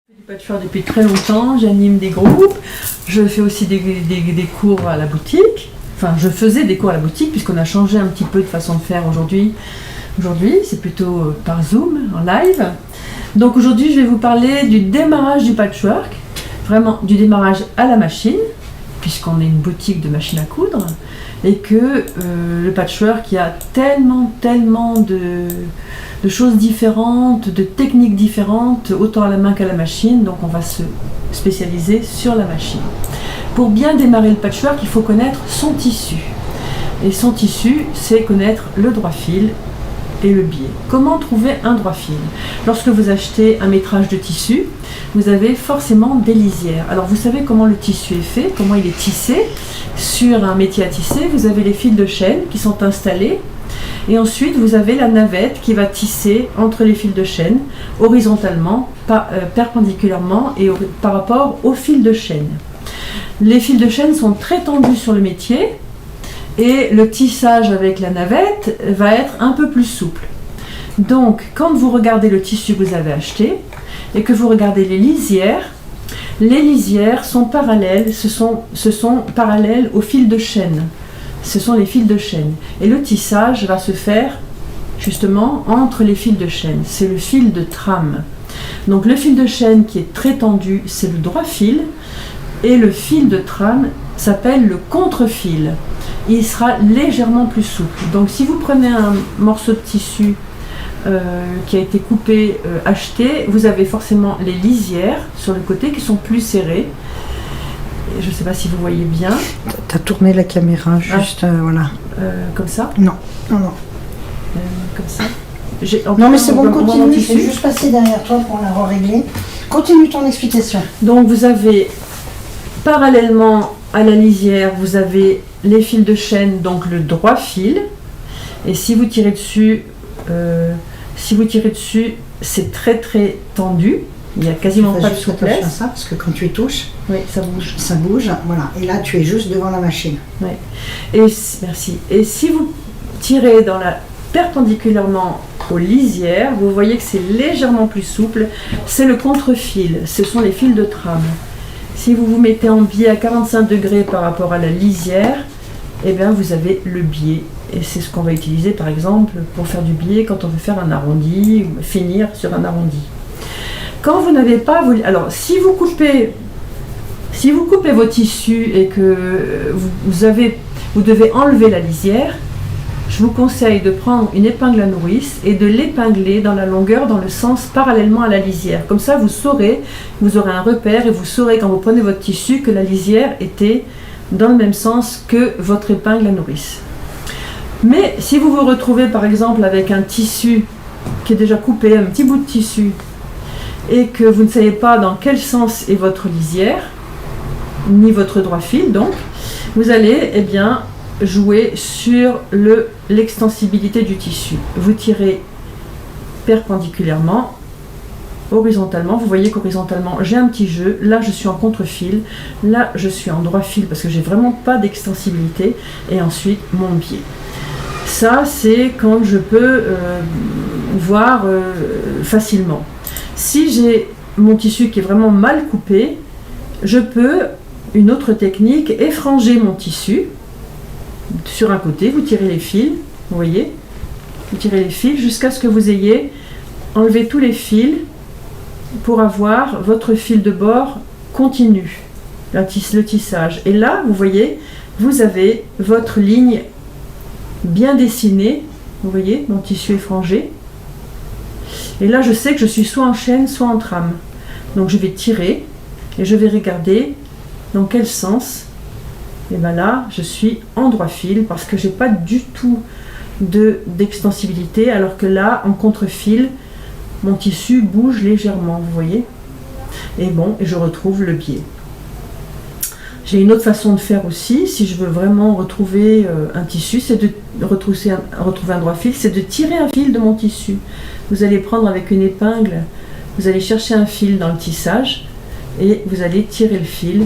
Du patchwork depuis très longtemps, j'anime des groupes, je fais aussi des cours à la boutique. Enfin, je faisais des cours à la boutique puisqu'on a changé un petit peu de façon de faire aujourd'hui. Aujourd'hui, c'est plutôt par Zoom, en live. Donc aujourd'hui, je vais vous parler du démarrage du patchwork, vraiment du démarrage à la machine, puisqu'on est une boutique de machines à coudre, et que le patchwork, il y a tellement de choses différentes, de techniques différentes, autant à la main qu'à la machine, donc on va se spécialiser sur la machine. Pour bien démarrer le patchwork, il faut connaître son tissu. Et son tissu, c'est connaître le droit fil et le biais. Comment trouver un droit fil? Lorsque vous achetez un métrage de tissu, vous avez forcément des lisières. Alors vous savez comment le tissu est fait, comment il est tissé. Sur un métier à tisser, vous avez les fils de chaîne qui sont installés. Et ensuite, vous avez la navette qui va tisser entre les fils de chaîne, horizontalement, perpendiculairement et par rapport aux fils de chaîne. Les fils de chaîne sont très tendus sur le métier et le tissage avec la navette va être un peu plus souple. Donc, quand vous regardez le tissu que vous avez acheté et que vous regardez les lisières sont parallèles, ce sont parallèles aux fils de chaîne. Ce sont les fils de chaîne. Et le tissage va se faire justement entre les fils de chaîne. C'est le fil de trame. Donc le fil de chaîne qui est très tendu, c'est le droit fil. Et le fil de trame s'appelle le contre-fil. Il sera légèrement plus souple. Donc si vous prenez un morceau de tissu qui a été coupé, acheté, vous avez forcément les lisières sur le côté qui sont plus serrées. Je ne sais pas si vous voyez bien. Tu as tourné la caméra, juste voilà. Comme ça? Non. Comme ça. Non mais c'est bon, continue, je vais juste passer derrière toi pour la régler. Continue ton explication. Donc vous avez, parallèlement à la lisière, vous avez les fils de chaîne, donc le droit fil. Et si vous tirez dessus, c'est très tendu. Il n'y a quasiment pas de souplesse. À ça, parce que quand tu y touches, oui, ça bouge. Ça bouge, voilà. Et là, tu es juste devant la machine. Oui. Et merci. Et si vous tirez perpendiculairement aux lisières, vous voyez que c'est légèrement plus souple. C'est le contre-fil. Ce sont les fils de trame. Si vous vous mettez en biais à 45 degrés par rapport à la lisière, eh bien vous avez le biais. Et c'est ce qu'on va utiliser par exemple pour faire du biais quand on veut faire un arrondi ou finir sur un arrondi. Quand vous n'avez pas, alors si vous coupez vos tissus et que vous devez enlever la lisière, je vous conseille de prendre une épingle à nourrice et de l'épingler dans la longueur, dans le sens parallèlement à la lisière. Comme ça, vous aurez un repère et vous saurez quand vous prenez votre tissu que la lisière était dans le même sens que votre épingle à nourrice. Mais si vous vous retrouvez par exemple avec un tissu qui est déjà coupé, un petit bout de tissu, et que vous ne savez pas dans quel sens est votre lisière, ni votre droit fil, donc, vous allez jouer sur l'extensibilité du tissu. Vous tirez perpendiculairement, horizontalement, vous voyez qu'horizontalement j'ai un petit jeu, là je suis en contre-fil, là je suis en droit fil parce que j'ai vraiment pas d'extensibilité, et ensuite mon biais. Ça c'est quand je peux voir facilement. Si j'ai mon tissu qui est vraiment mal coupé, je peux, une autre technique, effranger mon tissu. Sur un côté, vous tirez les fils, vous voyez, vous tirez les fils jusqu'à ce que vous ayez enlevé tous les fils pour avoir votre fil de bord continu, le tissage. Et là, vous voyez, vous avez votre ligne bien dessinée, vous voyez, mon tissu effrangé. Et là, je sais que je suis soit en chaîne, soit en trame. Donc je vais tirer et je vais regarder dans quel sens. Et bien là, je suis en droit fil parce que j'ai pas du tout d'extensibilité, alors que là, en contre-fil, mon tissu bouge légèrement, vous voyez. Et bon, et je retrouve le biais. J'ai une autre façon de faire aussi, si je veux vraiment retrouver un tissu, c'est de retrouver un droit fil, c'est de tirer un fil de mon tissu. Vous allez prendre avec une épingle, vous allez chercher un fil dans le tissage et vous allez tirer le fil.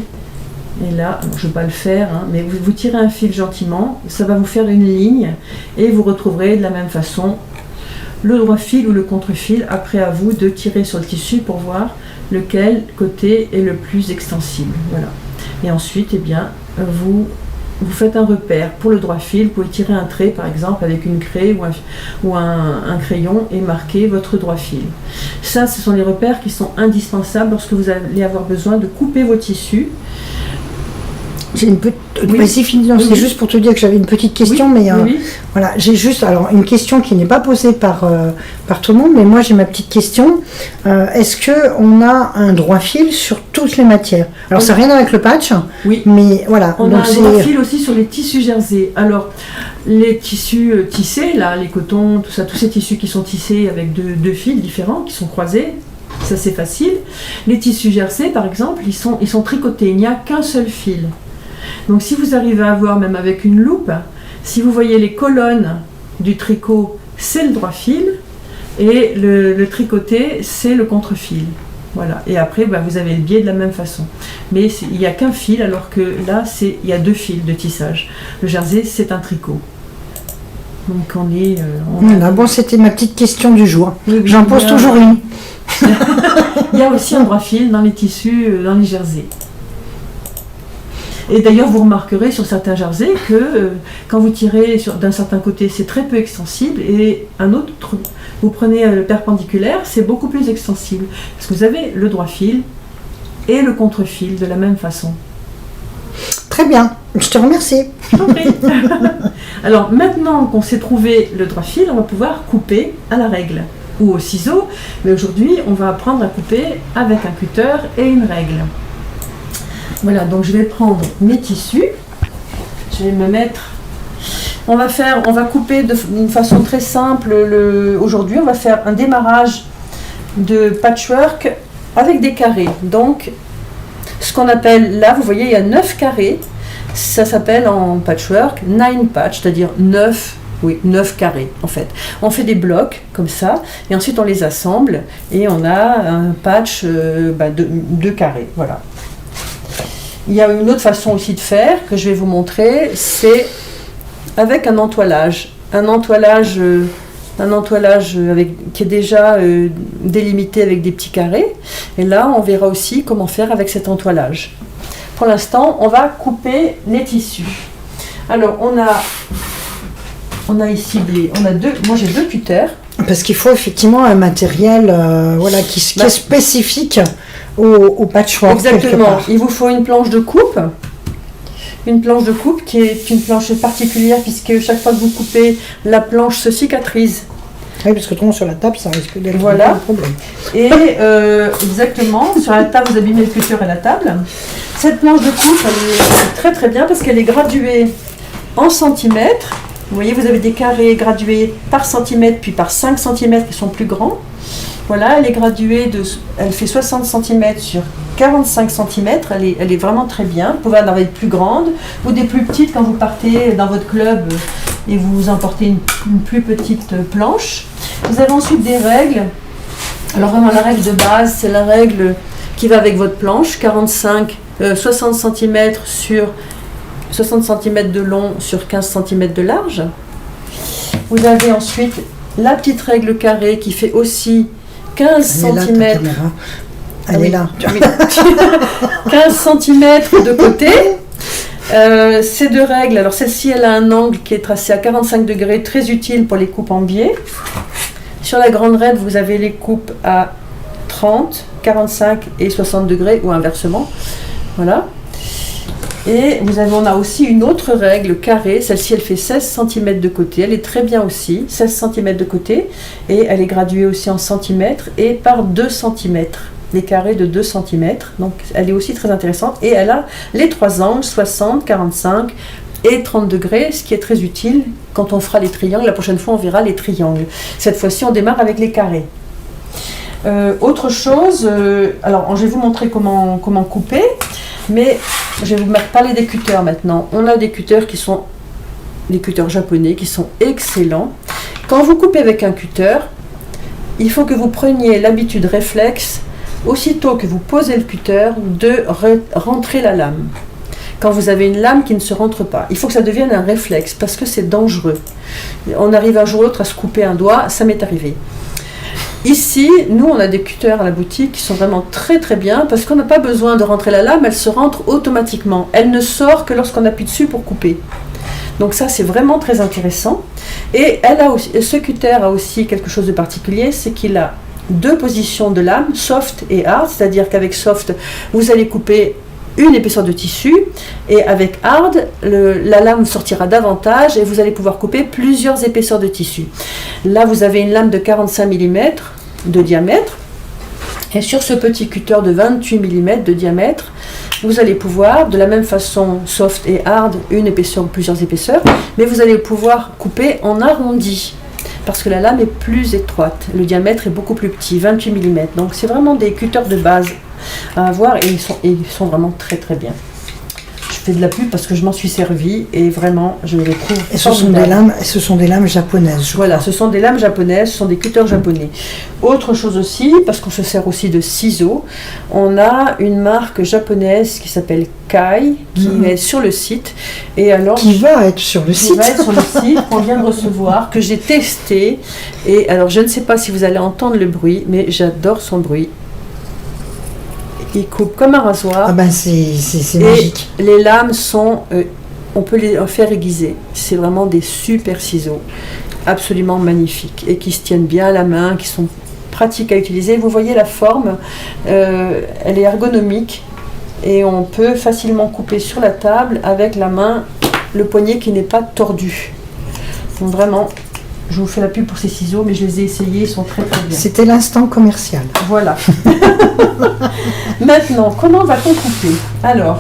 Et là, je ne vais pas le faire, mais vous tirez un fil gentiment, ça va vous faire une ligne et vous retrouverez de la même façon le droit fil ou le contre-fil. Après, à vous de tirer sur le tissu pour voir lequel côté est le plus extensible. Voilà. Et ensuite, eh bien, vous faites un repère pour le droit fil. Vous pouvez tirer un trait, par exemple, avec une craie ou un crayon et marquer votre droit fil. Ça, ce sont les repères qui sont indispensables lorsque vous allez avoir besoin de couper vos tissus. J'ai une petite. Oui. C'est juste pour te dire que j'avais une petite question, mais voilà, j'ai juste une question qui n'est pas posée par tout le monde, mais moi j'ai ma petite question. Est-ce que on a un droit fil sur toutes les matières? Alors ça n'a rien avec le patch, mais voilà. On a un droit fil aussi sur les tissus jersey. Alors les tissus tissés, là, les cotons, tout ça, tous ces tissus qui sont tissés avec deux fils différents, qui sont croisés. Ça c'est facile. Les tissus jersey, par exemple, ils sont tricotés. Il n'y a qu'un seul fil. Donc si vous arrivez à voir, même avec une loupe, si vous voyez les colonnes du tricot, c'est le droit fil, et le tricoté, c'est le contre-fil. Voilà. Et après, vous avez le biais de la même façon. Mais il n'y a qu'un fil, alors que là, il y a 2 fils de tissage. Le jersey, c'est un tricot. Donc on est... Bon, c'était ma petite question du jour. J'en pose toujours une. Il y a aussi un droit fil dans les tissus, dans les jerseys. Et d'ailleurs, vous remarquerez sur certains jerseys que quand vous tirez d'un certain côté, c'est très peu extensible, et un autre, vous prenez le perpendiculaire, c'est beaucoup plus extensible. Parce que vous avez le droit fil et le contre-fil de la même façon. Très bien, je te remercie. Je t'en prie. Alors maintenant qu'on s'est trouvé le droit fil, on va pouvoir couper à la règle ou au ciseau. Mais aujourd'hui, on va apprendre à couper avec un cutter et une règle. Voilà, donc je vais prendre mes tissus, je vais me mettre, on va couper d'une façon très simple. Aujourd'hui, on va faire un démarrage de patchwork avec des carrés. Donc, ce qu'on appelle, là, vous voyez, il y a 9 carrés, ça s'appelle en patchwork 9 patch, c'est-à-dire 9 carrés en fait. On fait des blocs comme ça, et ensuite on les assemble, et on a un patch de carrés, voilà. Il y a une autre façon aussi de faire, que je vais vous montrer, c'est avec un entoilage. Un entoilage qui est déjà délimité avec des petits carrés. Et là, on verra aussi comment faire avec cet entoilage. Pour l'instant, on va couper les tissus. Alors, on a ici moi j'ai 2 cutters. Parce qu'il faut effectivement un matériel qui est spécifique au patchwork. Exactement. Il vous faut une planche de coupe. Une planche de coupe qui est une planche particulière, puisque chaque fois que vous coupez, la planche se cicatrise. Oui, parce que tout le monde sur la table, ça risque d'être un problème. Et exactement, sur la table, vous abîmez le cutter à la table. Cette planche de coupe, elle est très très bien parce qu'elle est graduée en centimètres. Vous voyez, vous avez des carrés gradués par centimètre, puis par 5 cm qui sont plus grands. Voilà, elle est graduée, elle fait 60 cm sur 45 cm, elle est vraiment très bien. Vous pouvez en avoir des plus grandes ou des plus petites quand vous partez dans votre club et vous emportez une plus petite planche. Vous avez ensuite des règles. Alors vraiment, la règle de base, c'est la règle qui va avec votre planche, 60 cm sur 60 cm de long sur 15 cm de large. Vous avez ensuite la petite règle carrée qui fait aussi 15 cm. Elle est là. 15 cm de côté. Ces 2 règles, alors celle-ci elle a un angle qui est tracé à 45 degrés, très utile pour les coupes en biais. Sur la grande règle, vous avez les coupes à 30, 45 et 60 degrés ou inversement. Voilà. Et on a aussi une autre règle carrée, celle-ci elle fait 16 cm de côté, elle est très bien aussi, 16 cm de côté, et elle est graduée aussi en centimètres et par 2 cm, les carrés de 2 cm, donc elle est aussi très intéressante, et elle a les 3 angles, 60, 45 et 30 degrés, ce qui est très utile quand on fera les triangles. La prochaine fois on verra les triangles. Cette fois-ci on démarre avec les carrés. Autre chose, alors je vais vous montrer comment couper, mais je vais vous parler des cutters maintenant. On a des cutters qui sont des cutters japonais qui sont excellents. Quand vous coupez avec un cutter, il faut que vous preniez l'habitude réflexe, aussitôt que vous posez le cutter, de rentrer la lame. Quand vous avez une lame qui ne se rentre pas, il faut que ça devienne un réflexe parce que c'est dangereux. On arrive un jour ou l'autre à se couper un doigt, ça m'est arrivé. Ici, nous, on a des cutters à la boutique qui sont vraiment très très bien parce qu'on n'a pas besoin de rentrer la lame, elle se rentre automatiquement. Elle ne sort que lorsqu'on appuie dessus pour couper. Donc ça, c'est vraiment très intéressant. Et ce cutter a aussi quelque chose de particulier, c'est qu'il a 2 positions de lame, soft et hard, c'est-à-dire qu'avec soft, vous allez couper une épaisseur de tissu, et avec hard, la lame sortira davantage et vous allez pouvoir couper plusieurs épaisseurs de tissu. Là, vous avez une lame de 45 mm de diamètre, et sur ce petit cutter de 28 mm de diamètre, vous allez pouvoir, de la même façon, soft et hard, une épaisseur ou plusieurs épaisseurs, mais vous allez pouvoir couper en arrondi, parce que la lame est plus étroite, le diamètre est beaucoup plus petit, 28 mm. Donc c'est vraiment des cutters de base à avoir, et ils sont vraiment très très bien. Je fais de la pub parce que je m'en suis servi et vraiment je les trouve. Et ce sont des lames japonaises. Voilà, ce sont des lames japonaises, ce sont des cutters japonais. Autre chose aussi, parce qu'on se sert aussi de ciseaux, on a une marque japonaise qui s'appelle Kai, qui est sur le site. Et alors, qui va être sur le site. Qu'on vient de recevoir, que j'ai testé. Et alors, je ne sais pas si vous allez entendre le bruit, mais j'adore son bruit. Il coupe comme un rasoir. Ah ben c'est magique. Les lames sont, on peut les faire aiguiser. C'est vraiment des super ciseaux, absolument magnifiques et qui se tiennent bien à la main, qui sont pratiques à utiliser. Vous voyez la forme, elle est ergonomique et on peut facilement couper sur la table avec la main, le poignet qui n'est pas tordu. Donc vraiment, je vous fais la pub pour ces ciseaux, mais je les ai essayés, ils sont très très bien. C'était l'instant commercial. Voilà. Maintenant, comment va-t-on couper? Alors,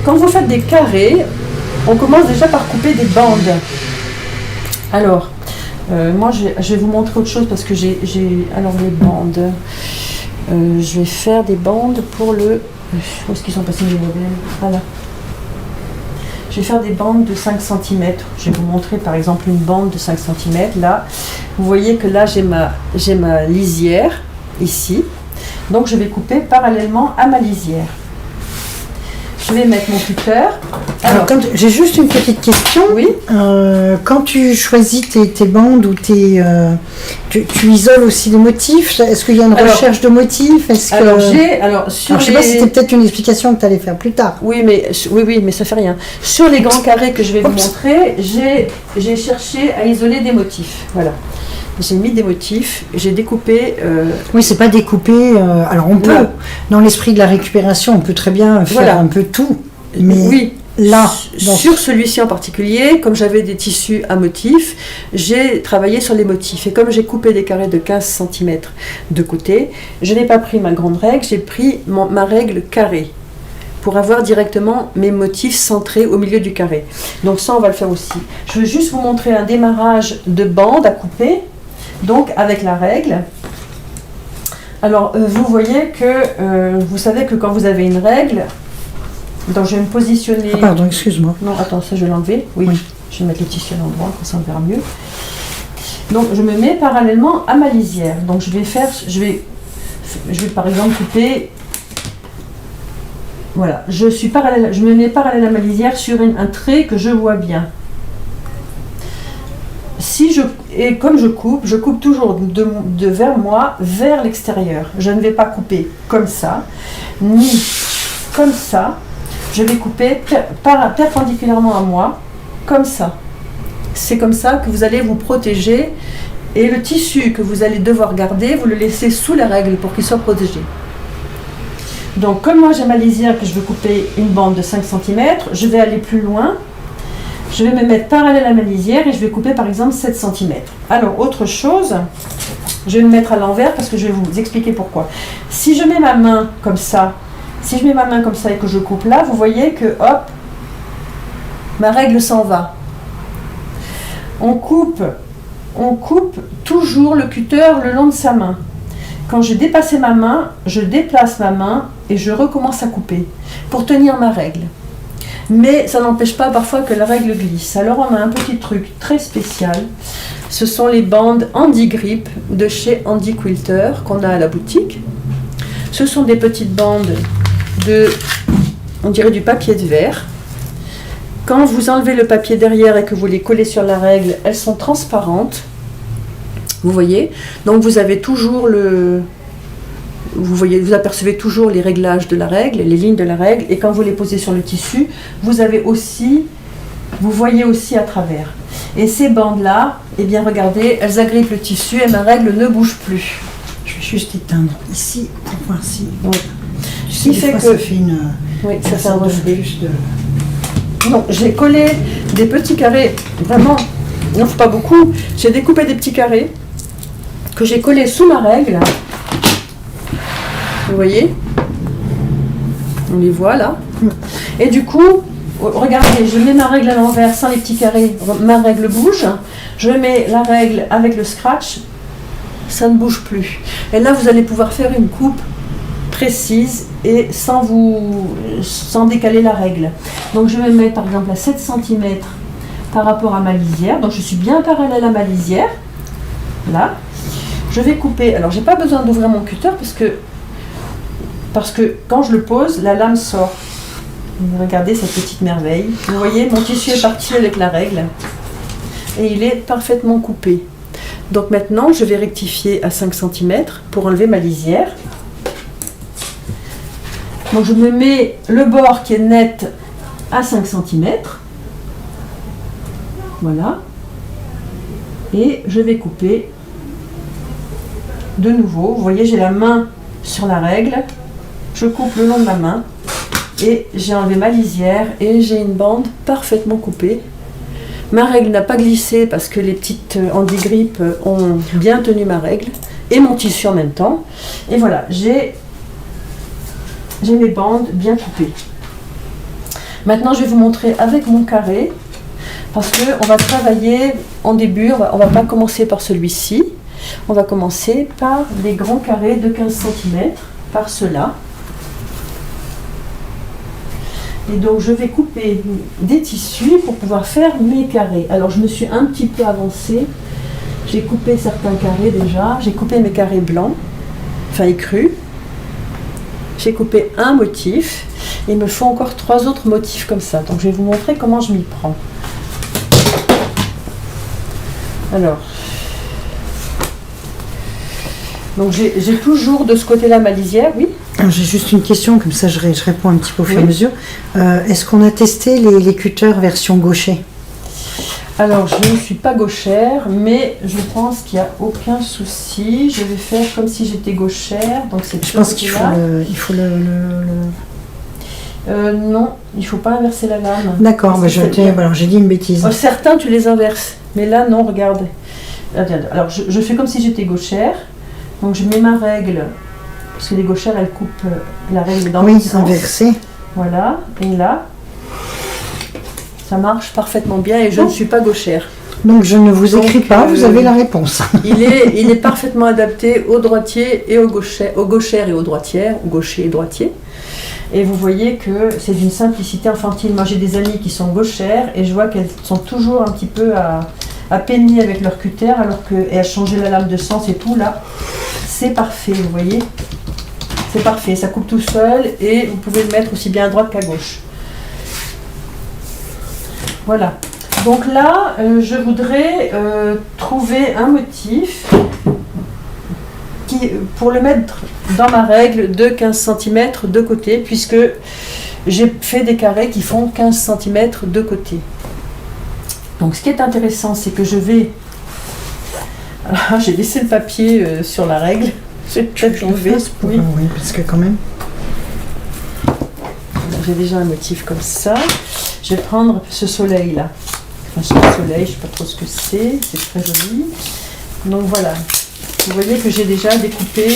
quand vous faites des carrés, on commence déjà par couper des bandes. Alors, moi je vais vous montrer autre chose parce que alors les bandes. Je vais faire des bandes pour le... Où est-ce qu'ils sont passés mes modèles? Voilà. Je vais faire des bandes de 5 cm. Je vais vous montrer par exemple une bande de 5 cm. Là, vous voyez que là j'ai ma lisière ici. Donc je vais couper parallèlement à ma lisière. Je vais mettre mon cutter. Alors, j'ai juste une petite question. Oui. Quand tu choisis tes bandes ou tu isoles aussi les motifs, est-ce qu'il y a une recherche de motifs? Je ne sais pas si c'était peut-être une explication que tu allais faire plus tard. Oui, mais ça fait rien. Sur les grands carrés que je vais vous montrer, j'ai cherché à isoler des motifs. Voilà. J'ai mis des motifs, j'ai découpé... Oui, c'est pas découpé... alors on peut, voilà. Dans l'esprit de la récupération, on peut très bien faire un peu tout. Mais oui, là... Sur celui-ci en particulier, comme j'avais des tissus à motifs, j'ai travaillé sur les motifs. Et comme j'ai coupé des carrés de 15 cm de côté, je n'ai pas pris ma grande règle, j'ai pris ma règle carrée, pour avoir directement mes motifs centrés au milieu du carré. Donc ça, on va le faire aussi. Je veux juste vous montrer un démarrage de bande à couper. Donc avec la règle, alors vous voyez que, vous savez que quand vous avez une règle, donc je vais me positionner... Ah pardon, excuse-moi. Non, attends, ça je vais l'enlever. Oui, je vais mettre le tissu à l'endroit, comme ça on verra mieux. Donc je me mets parallèlement à ma lisière. Donc je vais par exemple couper... Voilà, je me mets parallèle à ma lisière sur un trait que je vois bien. Et comme je coupe toujours de vers moi, vers l'extérieur. Je ne vais pas couper comme ça, ni comme ça. Je vais couper perpendiculairement à moi, comme ça. C'est comme ça que vous allez vous protéger. Et le tissu que vous allez devoir garder, vous le laissez sous la règle pour qu'il soit protégé. Donc comme moi j'ai ma lisière que je veux couper une bande de 5 cm, je vais aller plus loin. Je vais me mettre parallèle à ma lisière et je vais couper par exemple 7 cm. Alors autre chose, je vais me mettre à l'envers parce que je vais vous expliquer pourquoi. Si je mets ma main comme ça, et que je coupe là, vous voyez que hop, ma règle s'en va. On coupe toujours le cutter le long de sa main. Quand j'ai dépassé ma main, je déplace ma main et je recommence à couper pour tenir ma règle. Mais ça n'empêche pas parfois que la règle glisse. Alors on a un petit truc très spécial. Ce sont les bandes Handy Grip de chez Handy Quilter qu'on a à la boutique. Ce sont des petites bandes on dirait du papier de verre. Quand vous enlevez le papier derrière et que vous les collez sur la règle, elles sont transparentes. Vous voyez? Donc vous avez toujours vous apercevez toujours les réglages de la règle, les lignes de la règle, et quand vous les posez sur le tissu, vous voyez aussi à travers. Et ces bandes-là, eh bien regardez, elles agrippent le tissu et ma règle ne bouge plus. Je vais juste éteindre ici pour voir si. Oui. Ce qui fait que ça fait une. Oui, ça fait un reflet. Donc j'ai collé des petits carrés, vraiment, il n'en faut pas beaucoup. J'ai découpé des petits carrés que j'ai collés sous ma règle. Vous voyez? On les voit là. Et du coup, regardez, je mets ma règle à l'envers sans les petits carrés, ma règle bouge. Je mets la règle avec le scratch, ça ne bouge plus. Et là, vous allez pouvoir faire une coupe précise et sans décaler la règle. Donc je vais me mettre par exemple à 7 cm par rapport à ma lisière. Donc je suis bien parallèle à ma lisière. Là. Je vais couper. Alors j'ai pas besoin d'ouvrir mon cutter parce que quand je le pose, la lame sort. Regardez cette petite merveille. Vous voyez, mon tissu est parti avec la règle et il est parfaitement coupé. Donc maintenant, je vais rectifier à 5 cm pour enlever ma lisière. Donc je me mets le bord qui est net à 5 cm. Voilà. Et je vais couper de nouveau. Vous voyez, j'ai la main sur la règle. Je coupe le long de ma main. Et j'ai enlevé ma lisière et j'ai une bande parfaitement coupée. Ma règle n'a pas glissé parce que les petites anti-grippes ont bien tenu ma règle et mon tissu en même temps. Et voilà, j'ai mes bandes bien coupées. Maintenant, je vais vous montrer avec mon carré parce qu'on va travailler en début. On va pas commencer par celui-ci. On va commencer par des grands carrés de 15 cm, par ceux-là. Et donc je vais couper des tissus pour pouvoir faire mes carrés. Alors je me suis un petit peu avancée. J'ai coupé certains carrés déjà. J'ai coupé mes carrés blancs, enfin écrus. J'ai coupé un motif. Il me faut encore 3 autres motifs comme ça. Donc je vais vous montrer comment je m'y prends. Alors, donc j'ai toujours de ce côté-là ma lisière, oui. J'ai juste une question, comme ça je réponds un petit peu au fur et à mesure. Est-ce qu'on a testé les cutters version gaucher? Alors, je ne suis pas gauchère, mais je pense qu'il n'y a aucun souci. Je vais faire comme si j'étais gauchère. Donc je pense qu'il faut non, il ne faut pas inverser la lame. D'accord, alors j'ai dit une bêtise. Certains, tu les inverses. Mais là, non, regarde. Alors, je fais comme si j'étais gauchère. Donc, je mets ma règle. Parce que les gauchères, elles coupent la règle dans le sens. Oui, inversée. Voilà. Et là, ça marche parfaitement bien et je ne suis pas gauchère. Donc, je ne vous écris pas, vous avez la réponse. Il est parfaitement adapté aux droitiers et aux gauchères et aux droitières, aux gauchers et droitiers. Et vous voyez que c'est d'une simplicité enfantine. Moi, j'ai des amies qui sont gauchères et je vois qu'elles sont toujours un petit peu à peiner avec leur cutter et à changer la lame de sens et tout. Là, c'est parfait, vous voyez. C'est parfait, ça coupe tout seul et vous pouvez le mettre aussi bien à droite qu'à gauche. Voilà. Donc là, je voudrais trouver un motif pour le mettre dans ma règle de 15 cm de côté, puisque j'ai fait des carrés qui font 15 cm de côté. Donc ce qui est intéressant, c'est que je vais... Ah, j'ai laissé le papier sur la règle. J'ai peut-être enlevé. Oui, parce que quand même... J'ai déjà un motif comme ça. Je vais prendre ce soleil là. Enfin, ce soleil, je ne sais pas trop ce que c'est très joli. Donc voilà. Vous voyez que j'ai déjà découpé.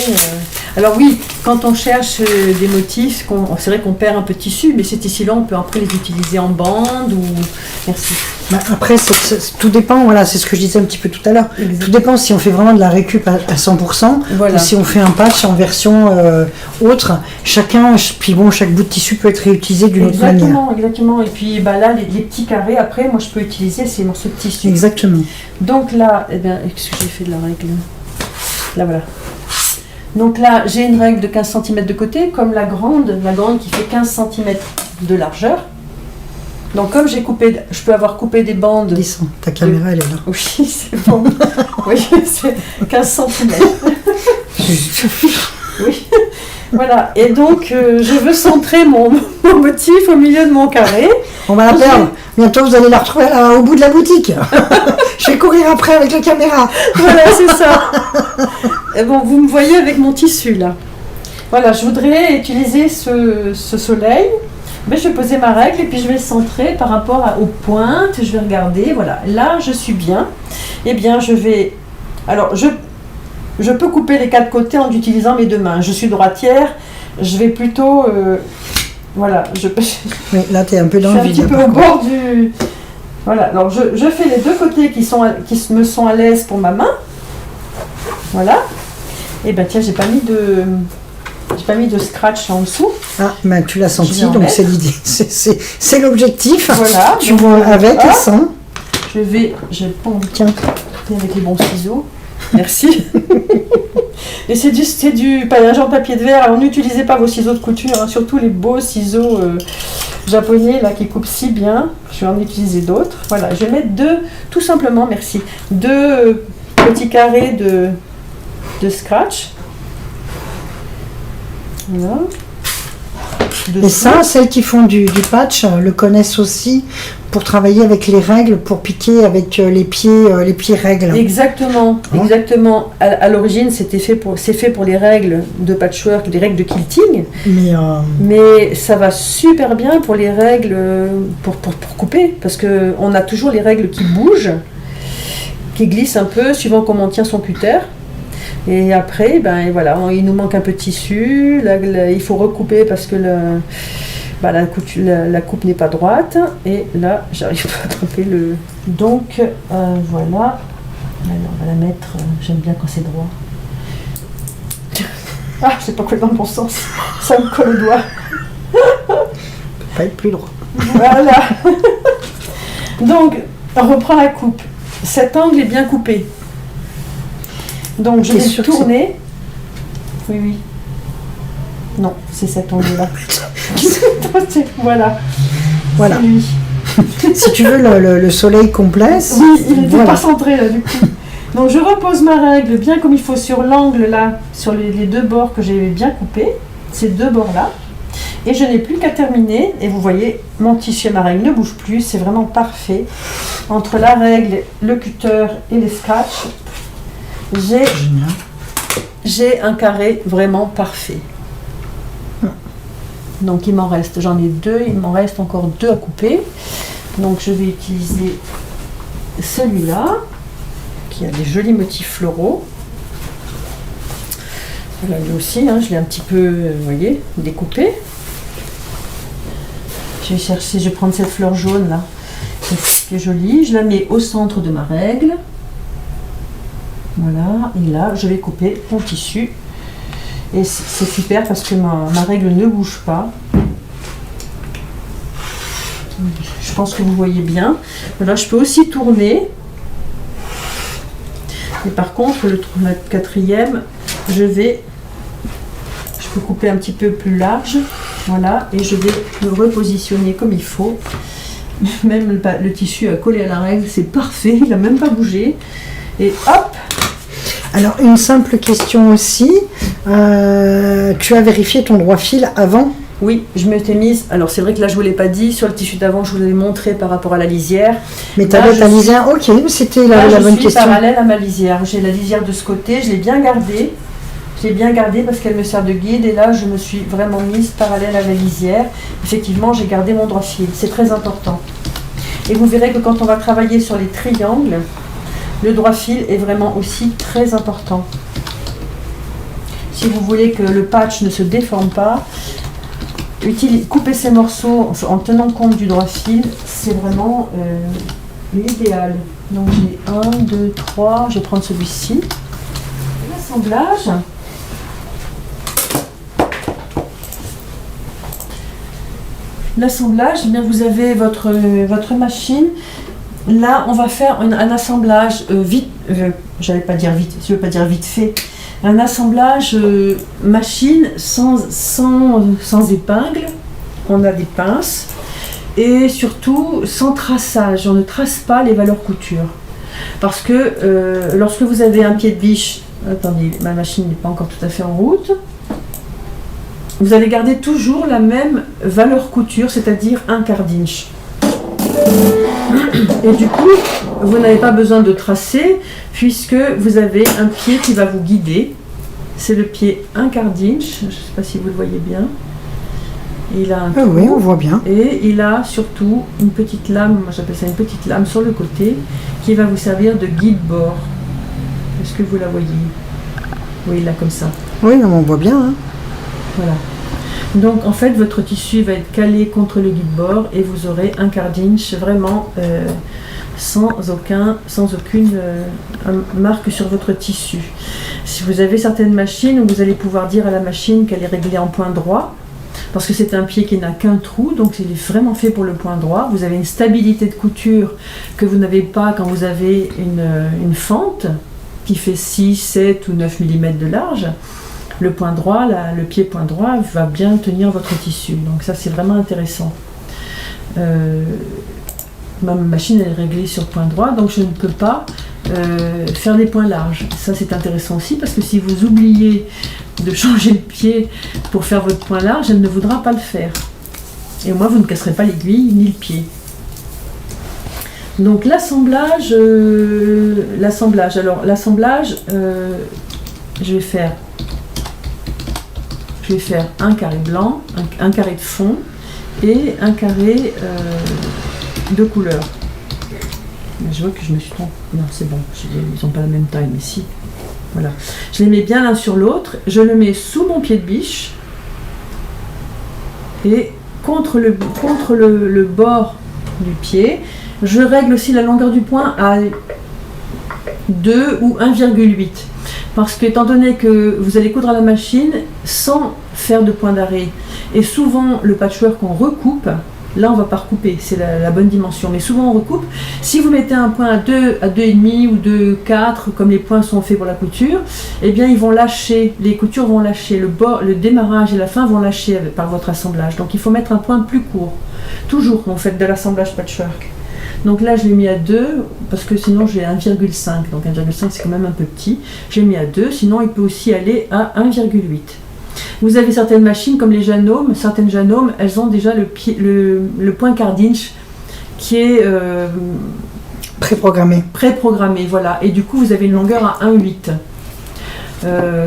Alors oui, quand on cherche des motifs, c'est vrai qu'on perd un peu de tissu, mais ces tissus-là, on peut après les utiliser en bande ou... Merci. Après, tout dépend, voilà, c'est ce que je disais un petit peu tout à l'heure. Tout dépend si on fait vraiment de la récup à 100%, voilà. Ou si on fait un patch en version autre. Chaque bout de tissu peut être réutilisé d'une autre manière. Exactement. Et puis là, les petits carrés, après, moi je peux utiliser ces morceaux de tissu. Exactement. Donc là, qu'est-ce que j'ai fait de la règle ? Là, voilà. Donc là, j'ai une règle de 15 cm de côté, comme la grande qui fait 15 cm de largeur. Donc comme j'ai coupé, je peux avoir coupé des bandes... Descends, ta caméra elle est là. Oui, c'est bon. Oui, c'est 15 centimètres. Oui. Voilà, et donc je veux centrer mon motif au milieu de mon carré. On va la perdre. Bientôt, vous allez la retrouver là, au bout de la boutique. Je vais courir après avec la caméra. Voilà, c'est ça. Et bon, vous me voyez avec mon tissu là. Voilà, je voudrais utiliser ce soleil. Mais je vais poser ma règle et puis je vais centrer par rapport aux pointes. Je vais regarder, voilà. Là, je suis bien. Eh bien, je vais... Alors, je peux couper les 4 côtés en utilisant mes 2 mains. Je suis droitière. Je vais plutôt... voilà. Oui, là, tu es un peu dans le vide. Je suis un petit peu au bord du... Voilà. Alors, je fais les 2 côtés qui me sont à l'aise pour ma main. Voilà. Et bien, tiens, j'ai pas mis de scratch en dessous. Ah, ben tu l'as senti, donc c'est l'idée. C'est l'objectif. Voilà. Tu vois avec et sans. Je vais tiens, avec les bons ciseaux. Merci. Et c'est du paillage en papier de verre. Alors n'utilisez pas vos ciseaux de couture, hein, surtout les beaux ciseaux japonais là qui coupent si bien. Je vais en utiliser d'autres. Voilà, je vais mettre tout simplement, merci, 2 petits carrés de scratch. Voilà. Et ça, celles qui font du patch le connaissent aussi pour travailler avec les règles, pour piquer avec les pieds règles. Exactement, exactement. À l'origine, c'est fait pour les règles de patchwork, des règles de quilting. Mais ça va super bien pour les règles pour couper, parce que on a toujours les règles qui bougent, qui glissent un peu suivant comment on tient son cutter. Et après, ben voilà, il nous manque un peu de tissu. Il faut recouper parce que la coupe n'est pas droite. Et là, j'arrive pas à attraper le. Donc voilà. Alors, on va la mettre. J'aime bien quand c'est droit. Ah, je sais pas quoi dans le bon sens. Ça me colle au doigt. Peut pas être plus droit. Voilà. Donc, on reprend la coupe. Cet angle est bien coupé. Donc je vais tourner. Oui. Non, c'est cet angle-là. Voilà. Voilà. C'est lui. Si tu veux le soleil complet. Oui, il n'était pas centré là du coup. Donc je repose ma règle bien comme il faut sur l'angle là, sur les 2 bords que j'ai bien coupés, ces 2 bords-là. Et je n'ai plus qu'à terminer. Et vous voyez, mon tissu et ma règle ne bougent plus. C'est vraiment parfait. Entre la règle, le cutter et les scratchs, j'ai un carré vraiment parfait. Donc il m'en reste, j'en ai 2, il m'en reste encore 2 à couper. Donc je vais utiliser celui-là, qui a des jolis motifs floraux. Voilà, lui aussi, je l'ai un petit peu, vous voyez, découpé. Je vais prendre cette fleur jaune là, qui est jolie. Je la mets au centre de ma règle. Voilà, et là je vais couper mon tissu et c'est super parce que ma règle ne bouge pas. Je pense que vous voyez bien. Voilà, je peux aussi tourner. Et par contre, le 4e, je peux couper un petit peu plus large. Voilà, et je vais me repositionner comme il faut. Même le tissu a collé à la règle, c'est parfait, il n'a même pas bougé. Et hop! Alors, une simple question aussi. Tu as vérifié ton droit fil avant? Oui, je m'étais mise. Alors, c'est vrai que là, je ne vous l'ai pas dit. Sur le tissu d'avant, je vous l'ai montré par rapport à la lisière. Mais tu avais ta lisière? Ok, c'était la bonne question. Je suis parallèle à ma lisière. J'ai la lisière de ce côté. Je l'ai bien gardée. Je l'ai bien gardée parce qu'elle me sert de guide. Et là, je me suis vraiment mise parallèle à la lisière. Effectivement, j'ai gardé mon droit fil. C'est très important. Et vous verrez que quand on va travailler sur les triangles, le droit fil est vraiment aussi très important. Si vous voulez que le patch ne se déforme pas, couper ces morceaux en tenant compte du droit fil, c'est vraiment l'idéal. Donc j'ai 1, 2, 3, je vais prendre celui-ci. L'assemblage. L'assemblage, eh bien vous avez votre machine. Là, on va faire un assemblage vite, je veux pas dire vite fait, un assemblage machine sans épingle. On a des pinces et surtout sans traçage. On ne trace pas les valeurs couture. Parce que lorsque vous avez un pied de biche, attendez, ma machine n'est pas encore tout à fait en route, vous allez garder toujours la même valeur couture, c'est-à-dire 1/4 d'inch. Et du coup, vous n'avez pas besoin de tracer, puisque vous avez un pied qui va vous guider. C'est le pied 1/4 d'inch, je ne sais pas si vous le voyez bien. Il a un trou, oui, on voit bien. Et il a surtout une petite lame, moi j'appelle ça une petite lame sur le côté, qui va vous servir de guide-bord. Est-ce que vous la voyez? Oui, là comme ça. Oui, non, on voit bien. Hein. Voilà. Donc en fait, votre tissu va être calé contre le guide-bord et vous aurez 1/4 d'inch vraiment sans aucune marque sur votre tissu. Si vous avez certaines machines, vous allez pouvoir dire à la machine qu'elle est réglée en point droit, parce que c'est un pied qui n'a qu'un trou, donc il est vraiment fait pour le point droit. Vous avez une stabilité de couture que vous n'avez pas quand vous avez une fente qui fait 6, 7 ou 9 mm de large. Le point droit, le pied point droit va bien tenir votre tissu, donc ça c'est vraiment intéressant. Ma machine elle est réglée sur point droit, donc je ne peux pas faire des points larges. Ça c'est intéressant aussi, parce que si vous oubliez de changer le pied pour faire votre point large, elle ne voudra pas le faire. Et moi, vous ne casserez pas l'aiguille ni le pied. Donc l'assemblage, alors l'assemblage, je vais faire un carré blanc, un carré de fond et un carré de couleur. Je vois que je me suis trompée. Non, c'est bon, ils n'ont pas la même taille, mais si. Voilà. Je les mets bien l'un sur l'autre. Je le mets sous mon pied de biche et contre le bord du pied. Je règle aussi la longueur du point à 2 ou 1,8. Parce que, étant donné que vous allez coudre à la machine sans faire de point d'arrêt, et souvent le patchwork on recoupe, là on ne va pas recouper, c'est la bonne dimension, mais souvent on recoupe. Si vous mettez un point à 2, à 2,5 ou 2,4, comme les points sont faits pour la couture, eh bien ils vont lâcher, les coutures vont lâcher, le démarrage et la fin vont lâcher par votre assemblage. Donc il faut mettre un point plus court, toujours quand vous faites de l'assemblage patchwork. Donc là je l'ai mis à 2, parce que sinon j'ai 1,5, donc 1,5 c'est quand même un peu petit. J'ai mis à 2, sinon il peut aussi aller à 1,8. Vous avez certaines machines comme les Janome, certaines Janome, elles ont déjà le point quart d'inch qui est préprogrammé, voilà. Et du coup vous avez une longueur à 1,8.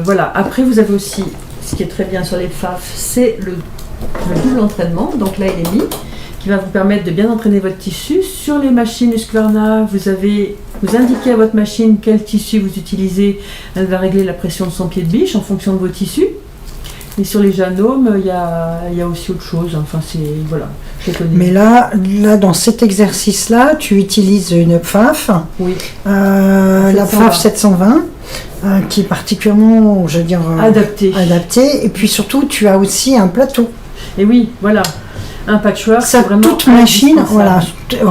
Voilà. Après vous avez aussi, ce qui est très bien sur les PFAF, c'est le double entraînement. Donc là il est mis, qui va vous permettre de bien entraîner votre tissu. Sur les machines Husqvarna, vous indiquez à votre machine quel tissu vous utilisez. Elle va régler la pression de son pied de biche en fonction de vos tissus. Et sur les Janome, il y a aussi autre chose. Enfin, c'est voilà. Je connais. Mais là, dans cet exercice-là, tu utilises une PFAF. Oui. La PFAF 720. Qui est particulièrement, je veux dire, adaptée. Et puis surtout, tu as aussi un plateau. Et oui, voilà. Un patchwork, ça, c'est vraiment toute machine, voilà,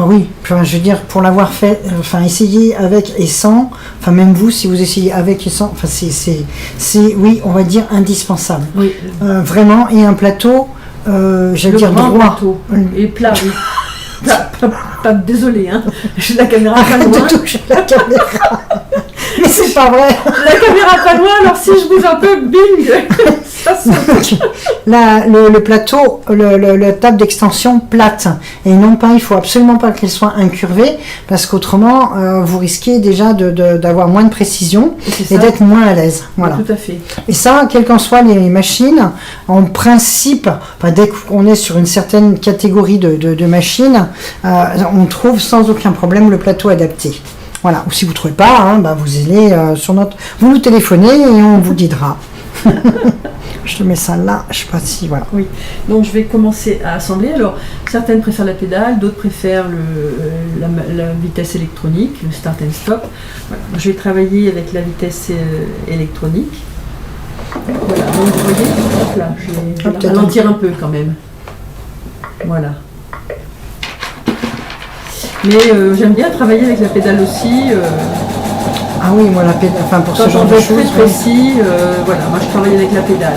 oui, enfin, je veux dire, pour l'avoir fait, essayer avec et sans, enfin même vous, si vous essayez avec et sans, enfin c'est oui, on va dire indispensable. Oui. Vraiment, et un plateau, j'allais dire droit. Plateau. Et plat, oui. Désolé, hein. J'ai la caméra pas loin. De toucher la caméra. Mais c'est pas vrai. La caméra pas loin, alors si je bouge un peu, bing. Le plateau, la table d'extension plate, et non pas, il faut absolument pas qu'elle soit incurvée, parce qu'autrement vous risquez déjà d'avoir moins de précision et d'être moins à l'aise. Voilà. Tout à fait. Et ça, quelles qu'en soient les machines, en principe, dès qu'on est sur une certaine catégorie de machines, on trouve sans aucun problème le plateau adapté. Voilà. Ou si vous ne trouvez pas, vous allez vous nous téléphonez et on vous guidera. Je te mets ça là, je sais pas si, voilà. Oui, donc je vais commencer à assembler. Alors, certaines préfèrent la pédale, d'autres préfèrent la vitesse électronique, le start and stop. Voilà. Je vais travailler avec la vitesse électronique. Voilà, donc vous voyez, hop là, je vais ralentir un peu quand même. Voilà. Mais j'aime bien travailler avec la pédale aussi. Ah oui, moi la pédale, pour ce genre de choses. Très précis, voilà, moi je travaille avec la pédale.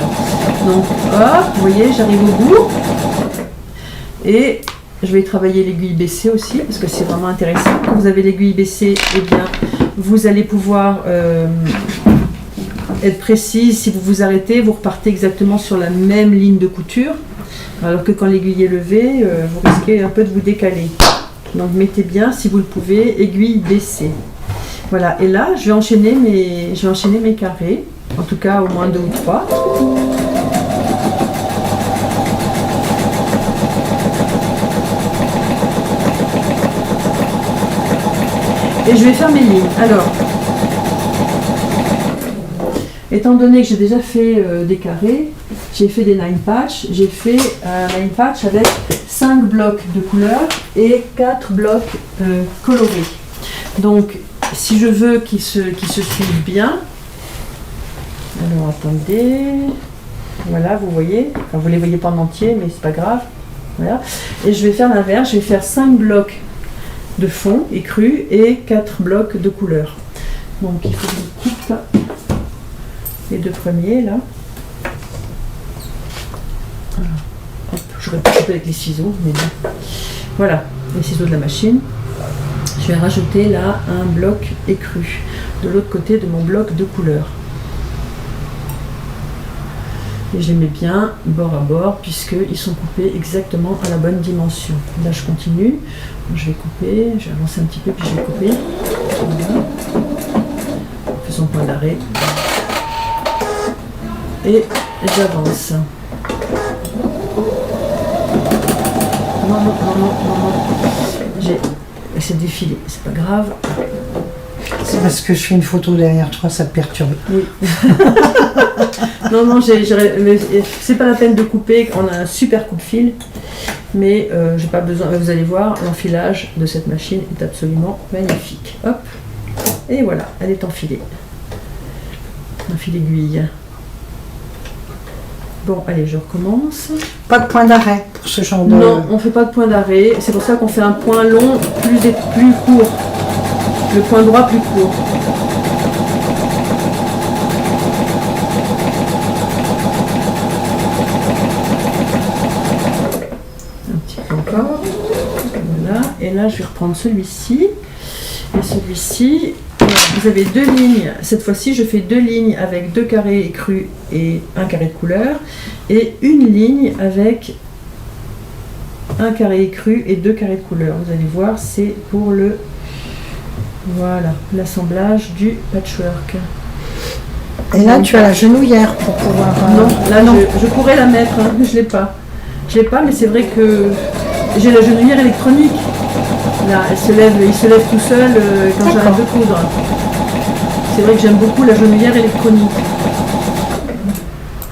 Donc hop, vous voyez, j'arrive au bout et je vais travailler l'aiguille baissée aussi, parce que c'est vraiment intéressant. Quand vous avez l'aiguille baissée, eh bien, vous allez pouvoir être précise. Si vous vous arrêtez, vous repartez exactement sur la même ligne de couture. Alors que quand l'aiguille est levée, vous risquez un peu de vous décaler. Donc mettez bien, si vous le pouvez, aiguille baissée. Voilà, et là, je vais enchaîner mes carrés, en tout cas au moins 2 ou 3. Et je vais faire mes lignes. Alors, étant donné que j'ai déjà fait des carrés, j'ai fait des 9 patchs, j'ai fait un 9 patch avec 5 blocs de couleurs et 4 blocs colorés. Donc, si je veux qu'ils se suivent bien, alors attendez, voilà, vous voyez, enfin, vous ne les voyez pas en entier, mais c'est pas grave, voilà. Et je vais faire l'inverse, je vais faire 5 blocs de fond écru et 4 blocs de couleurs. Donc, il faut que je coupe les 2 premiers, là. Voilà. Hop, j'aurais pu couper avec les ciseaux, mais non. Voilà, les ciseaux de la machine. Je vais rajouter là un bloc écru de l'autre côté de mon bloc de couleurs. Et je les mets bien bord à bord puisqu'ils sont coupés exactement à la bonne dimension. Là je continue, je vais couper, je vais avancer un petit peu puis je vais couper. Voilà. Faisons point d'arrêt. Et j'avance. Non. J'ai défilé, c'est pas grave. C'est parce que je fais une photo derrière toi, ça te perturbe. Oui. non, c'est pas la peine de couper, on a un super coupe-fil, mais j'ai pas besoin, vous allez voir, l'enfilage de cette machine est absolument magnifique. Hop, et voilà, elle est enfilée. Un fil aiguille. Bon, allez, je recommence. Pas de point d'arrêt pour ce genre de... Non, on fait pas de point d'arrêt. C'est pour ça qu'on fait un point long plus court. Le point droit plus court. Un petit peu encore. Voilà. Et là, je vais reprendre celui-ci. Et celui-ci... Vous avez 2 lignes, cette fois-ci je fais 2 lignes avec 2 carrés écrus et un carré de couleur et une ligne avec un carré écru et 2 carrés de couleur. Vous allez voir, c'est pour le l'assemblage du patchwork. Et là tu as la genouillère pour pouvoir... Non, là non. Je pourrais la mettre, hein, mais je l'ai pas. Je l'ai pas, mais c'est vrai que j'ai la genouillère électronique. Là, il se lève tout seul quand j'arrête de coudre. C'est vrai que j'aime beaucoup la genouillère électronique.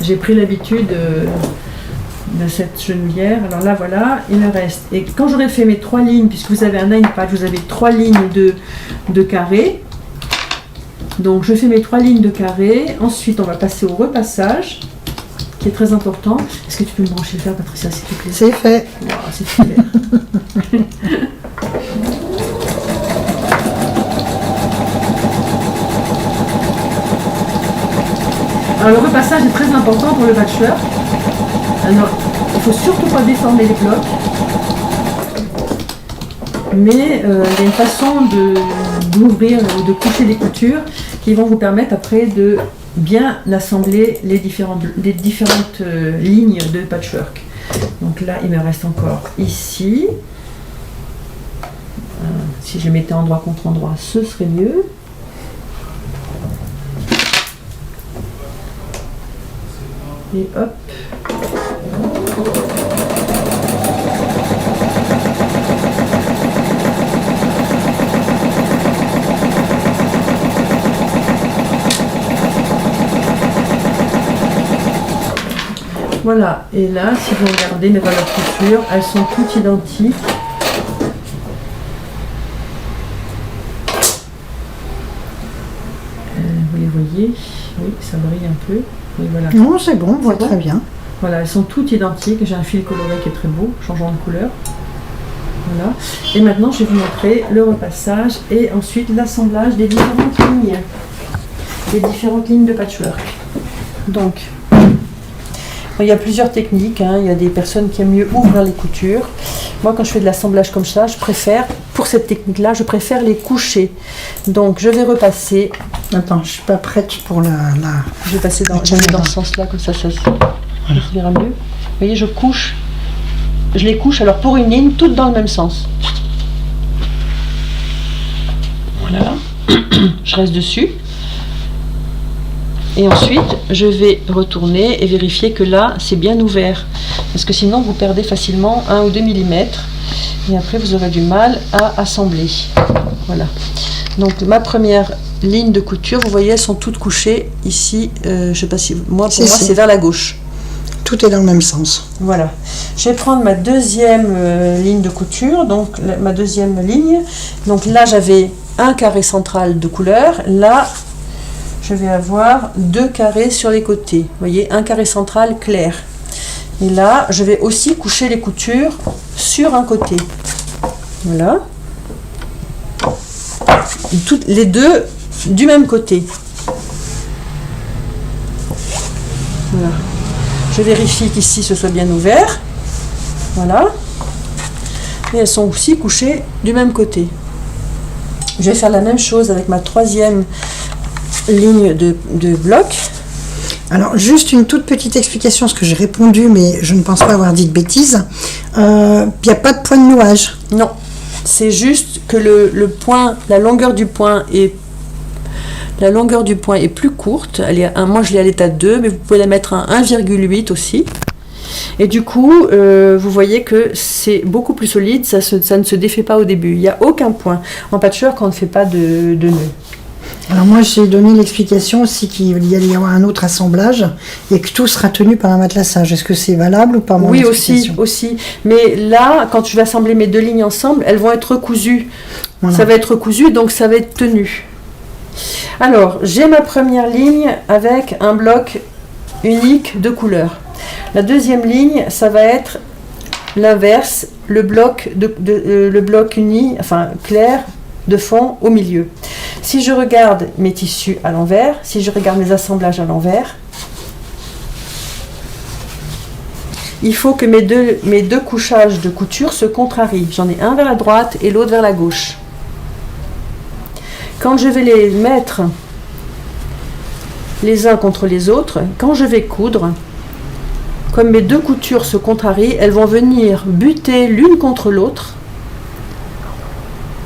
J'ai pris l'habitude de cette genouillère. Alors là, voilà, il me reste. Et quand j'aurai fait mes 3 lignes, puisque vous avez un 9 patch, vous avez 3 lignes de carrés. Donc je fais mes 3 lignes de carrés. Ensuite, on va passer au repassage, qui est très important. Est-ce que tu peux me brancher le fer, Patricia, s'il te plaît? C'est fait. Wow, c'est super. Alors le repassage est très important pour le patchwork. Alors, il ne faut surtout pas déformer les blocs. Mais il y a une façon d'ouvrir ou de coucher les coutures qui vont vous permettre après de bien assembler les différentes lignes de patchwork. Donc là, il me reste encore ici. Si je mettais endroit contre endroit, ce serait mieux. Et hop. Voilà, et là, si vous regardez mes valeurs couture, elles sont toutes identiques. Vous les voyez? Oui, ça brille un peu. Oui, voilà. Non, c'est bon, on voit très bien. Voilà, elles sont toutes identiques. J'ai un fil coloré qui est très beau, changeant de couleur. Voilà. Et maintenant, je vais vous montrer le repassage et ensuite l'assemblage des différentes lignes. Des différentes lignes de patchwork. Donc, il y a plusieurs techniques. Il y a des personnes qui aiment mieux ouvrir les coutures. moi quand je fais de l'assemblage comme ça, je préfère, pour cette technique-là, je préfère les coucher. Donc je vais repasser. Attends, je suis pas prête pour la... Je vais passer dans ce sens-là, comme ça se verra mieux. Vous voyez, je les couche alors pour une ligne, toutes dans le même sens. Voilà. Je reste dessus. Et ensuite, je vais retourner et vérifier que là, c'est bien ouvert. Parce que sinon, vous perdez facilement 1 ou 2 mm. Et après, vous aurez du mal à assembler. Voilà. Donc, ma première ligne de couture, vous voyez, elles sont toutes couchées ici. Je sais pas si... pour moi, c'est vers la gauche. Tout est dans le même sens. Voilà. Je vais prendre ma deuxième ligne de couture. Donc, ma deuxième ligne. Donc là, j'avais un carré central de couleur. Là, je vais avoir 2 carrés sur les côtés. Vous voyez, un carré central clair. Et là, je vais aussi coucher les coutures sur un côté. Voilà. Toutes les deux du même côté. Voilà. Je vérifie qu'ici ce soit bien ouvert. Voilà. Et elles sont aussi couchées du même côté. Je vais faire la même chose avec ma troisième ligne de bloc. Alors, juste une toute petite explication, parce que j'ai répondu, mais je ne pense pas avoir dit de bêtises. Il n'y a pas de point de nouage. Non, c'est juste que le point, la longueur du point est plus courte. Moi, je l'ai à l'état 2, mais vous pouvez la mettre à 1,8 aussi. Et du coup, vous voyez que c'est beaucoup plus solide, ça ne se défait pas au début. Il n'y a aucun point. En patchwork, on ne fait pas de nœud. Alors moi, j'ai donné l'explication aussi qu'il y allait y avoir un autre assemblage et que tout sera tenu par un matelassage. Est-ce que c'est valable ou pas? Oui, aussi. Mais là, quand je vais assembler mes deux lignes ensemble, elles vont être recousues. Voilà. Ça va être recousu, donc ça va être tenu. Alors, j'ai ma première ligne avec un bloc unique de couleurs. La deuxième ligne, ça va être l'inverse, le bloc uni, enfin clair, de fond au milieu. Si je regarde mes tissus à l'envers, si je regarde mes assemblages à l'envers, il faut que mes deux couchages de couture se contrarient. J'en ai un vers la droite et l'autre vers la gauche. Quand je vais les mettre les uns contre les autres, quand je vais coudre, comme mes deux coutures se contrarient, elles vont venir buter l'une contre l'autre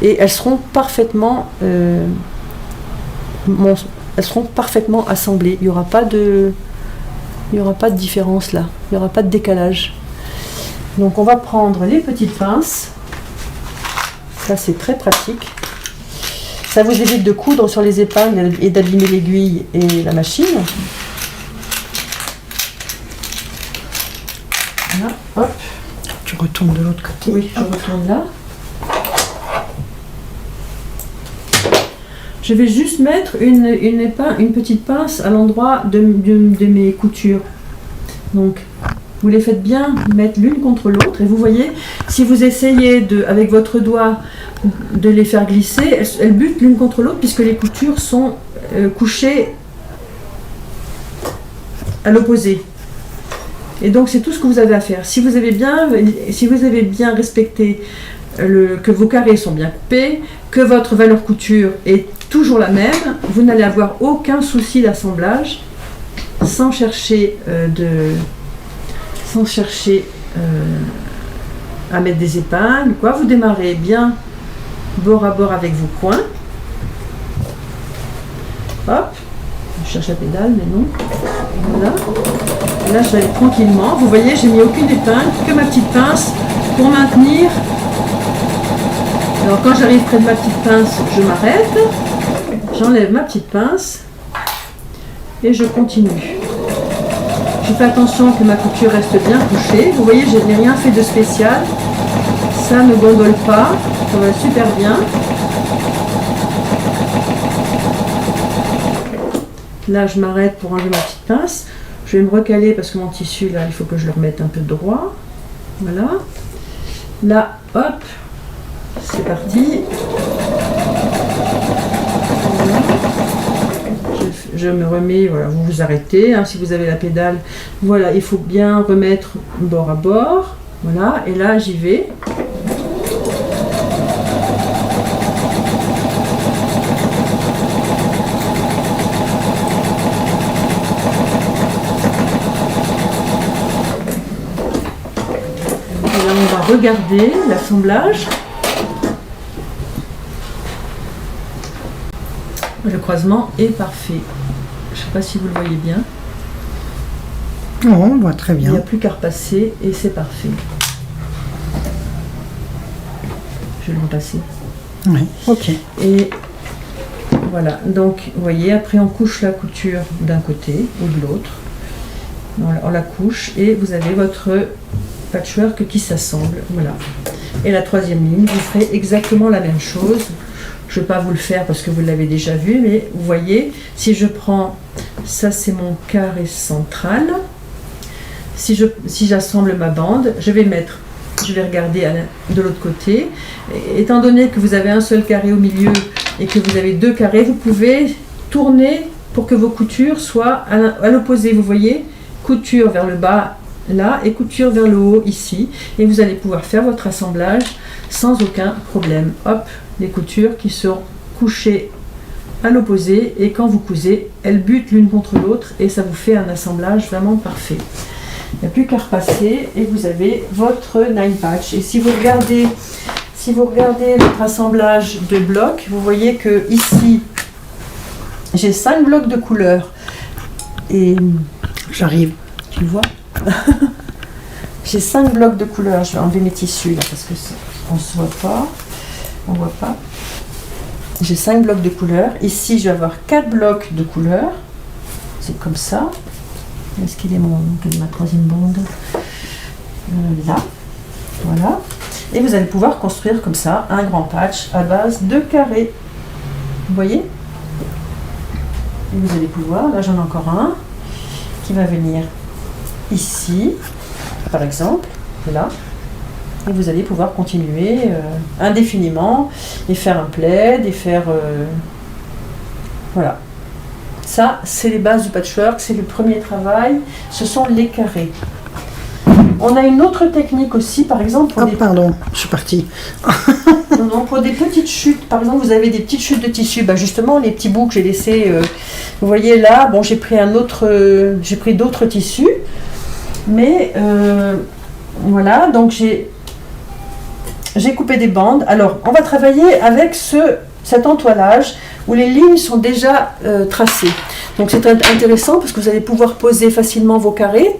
et elles seront parfaitement assemblées. Il n'y aura pas de différence là, il n'y aura pas de décalage. Donc on va prendre les petites pinces. Ça c'est très pratique. Ça vous évite de coudre sur les épingles et d'abîmer l'aiguille et la machine. Voilà, hop. Tu retournes de l'autre côté. Oui, je retourne là. Je vais juste mettre une petite pince à l'endroit de mes coutures. Donc, vous les faites bien mettre l'une contre l'autre. Et vous voyez, si vous essayez avec votre doigt de les faire glisser, elles butent l'une contre l'autre puisque les coutures sont couchées à l'opposé. Et donc, c'est tout ce que vous avez à faire. Si vous avez bien respecté que vos carrés sont bien coupés, que votre valeur couture est toujours la même, vous n'allez avoir aucun souci d'assemblage sans chercher à mettre des épingles. Vous démarrez bien bord à bord avec vos coins. Hop, je cherche la pédale, mais non. Voilà. Et là, je vais aller tranquillement. Vous voyez, j'ai mis aucune épingle, que ma petite pince pour maintenir. Alors, quand j'arrive près de ma petite pince, je m'arrête. J'enlève ma petite pince et je continue. Je fais attention que ma couture reste bien couchée. Vous voyez, je n'ai rien fait de spécial. Ça ne gondole pas. Ça va super bien. Là, je m'arrête pour enlever ma petite pince. Je vais me recaler parce que mon tissu, là, il faut que je le remette un peu droit. Voilà. Là, hop. C'est parti. Voilà. Je me remets, voilà, vous vous arrêtez, hein, si vous avez la pédale, voilà, il faut bien remettre bord à bord, voilà, et là j'y vais, regardez l'assemblage. Le croisement est parfait. Je ne sais pas si vous le voyez bien. Oh, on voit très bien. Il n'y a plus qu'à repasser et c'est parfait. Je vais le repasser. Oui, ok. Et voilà, donc vous voyez, après on couche la couture d'un côté ou de l'autre. On la couche et vous avez votre patchwork qui s'assemble. Voilà. Et la troisième ligne, vous ferez exactement la même chose. Je ne vais pas vous le faire parce que vous l'avez déjà vu, mais vous voyez, si je prends, ça c'est mon carré central. Si j'assemble ma bande, je vais regarder de l'autre côté. Et, étant donné que vous avez un seul carré au milieu et que vous avez deux carrés, vous pouvez tourner pour que vos coutures soient à l'opposé. Vous voyez, couture vers le bas là et couture vers le haut ici. Et vous allez pouvoir faire votre assemblage sans aucun problème. Hop, les coutures qui sont couchées à l'opposé et quand vous cousez, elles butent l'une contre l'autre et ça vous fait un assemblage vraiment parfait. Il n'y a plus qu'à repasser et vous avez votre 9 patch. Et si vous regardez votre assemblage de blocs, vous voyez que ici j'ai 5 blocs de couleurs et j'arrive. Tu le vois? J'ai 5 blocs de couleurs. Je vais enlever mes tissus là parce que on ne se voit pas. On voit pas. J'ai 5 blocs de couleurs. Ici, je vais avoir 4 blocs de couleurs. C'est comme ça. Est-ce qu'il est ma troisième bande? Là. Voilà. Et vous allez pouvoir construire comme ça un grand patch à base de carrés. Vous voyez? Et vous allez pouvoir, là j'en ai encore un, qui va venir ici, par exemple, là. Et vous allez pouvoir continuer indéfiniment et faire un plaid et faire voilà. Ça, c'est les bases du patchwork, c'est le premier travail, ce sont les carrés. On a une autre technique aussi, par exemple pour pardon, je suis partie. Non, pour des petites chutes, par exemple, vous avez des petites chutes de tissu, justement, les petits bouts que j'ai laissés, vous voyez là, bon, j'ai pris d'autres tissus, mais voilà, donc j'ai coupé des bandes. Alors, on va travailler avec cet entoilage où les lignes sont déjà tracées. Donc, c'est intéressant parce que vous allez pouvoir poser facilement vos carrés.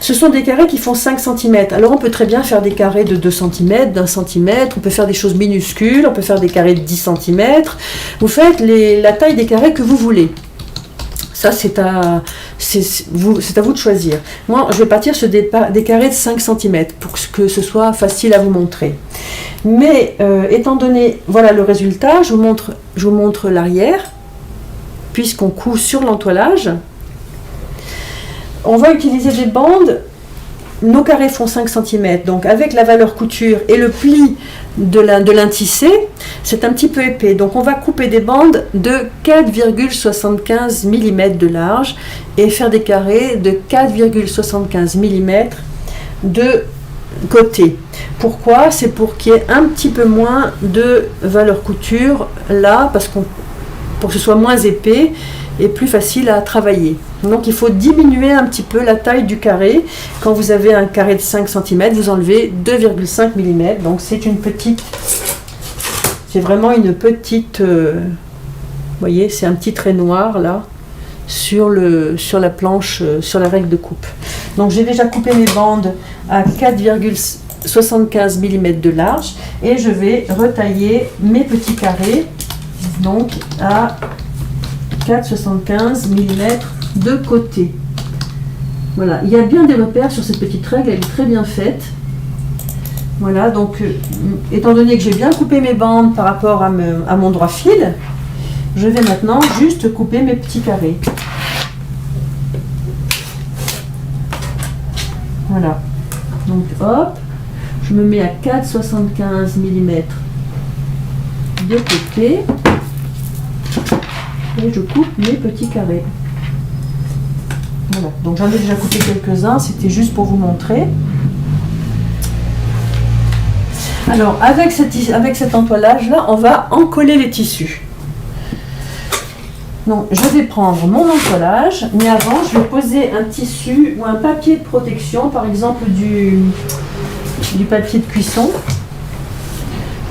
Ce sont des carrés qui font 5 cm. Alors, on peut très bien faire des carrés de 2 cm, d'1 cm. On peut faire des choses minuscules. On peut faire des carrés de 10 cm. Vous faites la taille des carrés que vous voulez. Ça, c'est à vous de choisir. Moi, je vais partir sur des carrés de 5 cm pour que ce soit facile à vous montrer. Mais, étant donné, voilà le résultat, je vous montre l'arrière, puisqu'on coud sur l'entoilage. On va utiliser des bandes. Nos carrés font 5 cm, donc avec la valeur couture et le pli de l'intissé, c'est un petit peu épais. Donc on va couper des bandes de 4,75 mm de large et faire des carrés de 4,75 mm de côté. Pourquoi? C'est pour qu'il y ait un petit peu moins de valeur couture là, pour que ce soit moins épais et plus facile à travailler. Donc il faut diminuer un petit peu la taille du carré. Quand vous avez un carré de 5 cm, vous enlevez 2,5 mm. Donc c'est vraiment une petite, vous voyez, c'est un petit trait noir là sur la planche, sur la règle de coupe. Donc j'ai déjà coupé mes bandes à 4,75 mm de large et je vais retailler mes petits carrés donc à 4,75 mm de côté. Voilà, il y a bien des repères sur cette petite règle, elle est très bien faite. Voilà, donc étant donné que j'ai bien coupé mes bandes par rapport à mon droit fil, je vais maintenant juste couper mes petits carrés. Voilà, donc hop, je me mets à 4,75 mm de côté. Et je coupe mes petits carrés. Voilà, donc j'en ai déjà coupé quelques-uns, c'était juste pour vous montrer. Alors, avec cet entoilage-là, on va encoller les tissus. Donc, je vais prendre mon entoilage, mais avant, je vais poser un tissu ou un papier de protection, par exemple du papier de cuisson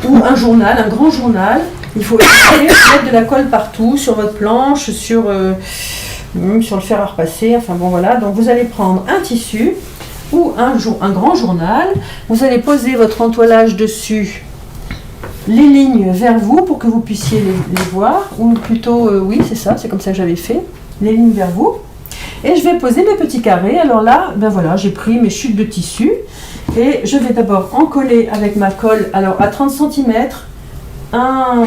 ou un journal, un grand journal. Il faut mettre de la colle partout, sur votre planche, même sur le fer à repasser. Enfin bon voilà, donc vous allez prendre un tissu ou un grand journal. Vous allez poser votre entoilage dessus, les lignes vers vous pour que vous puissiez les voir. Ou plutôt, oui c'est ça, c'est comme ça que j'avais fait. Les lignes vers vous. Et je vais poser mes petits carrés. Alors là, ben voilà, j'ai pris mes chutes de tissu. Et je vais d'abord encoller avec ma colle, alors à 30 cm, un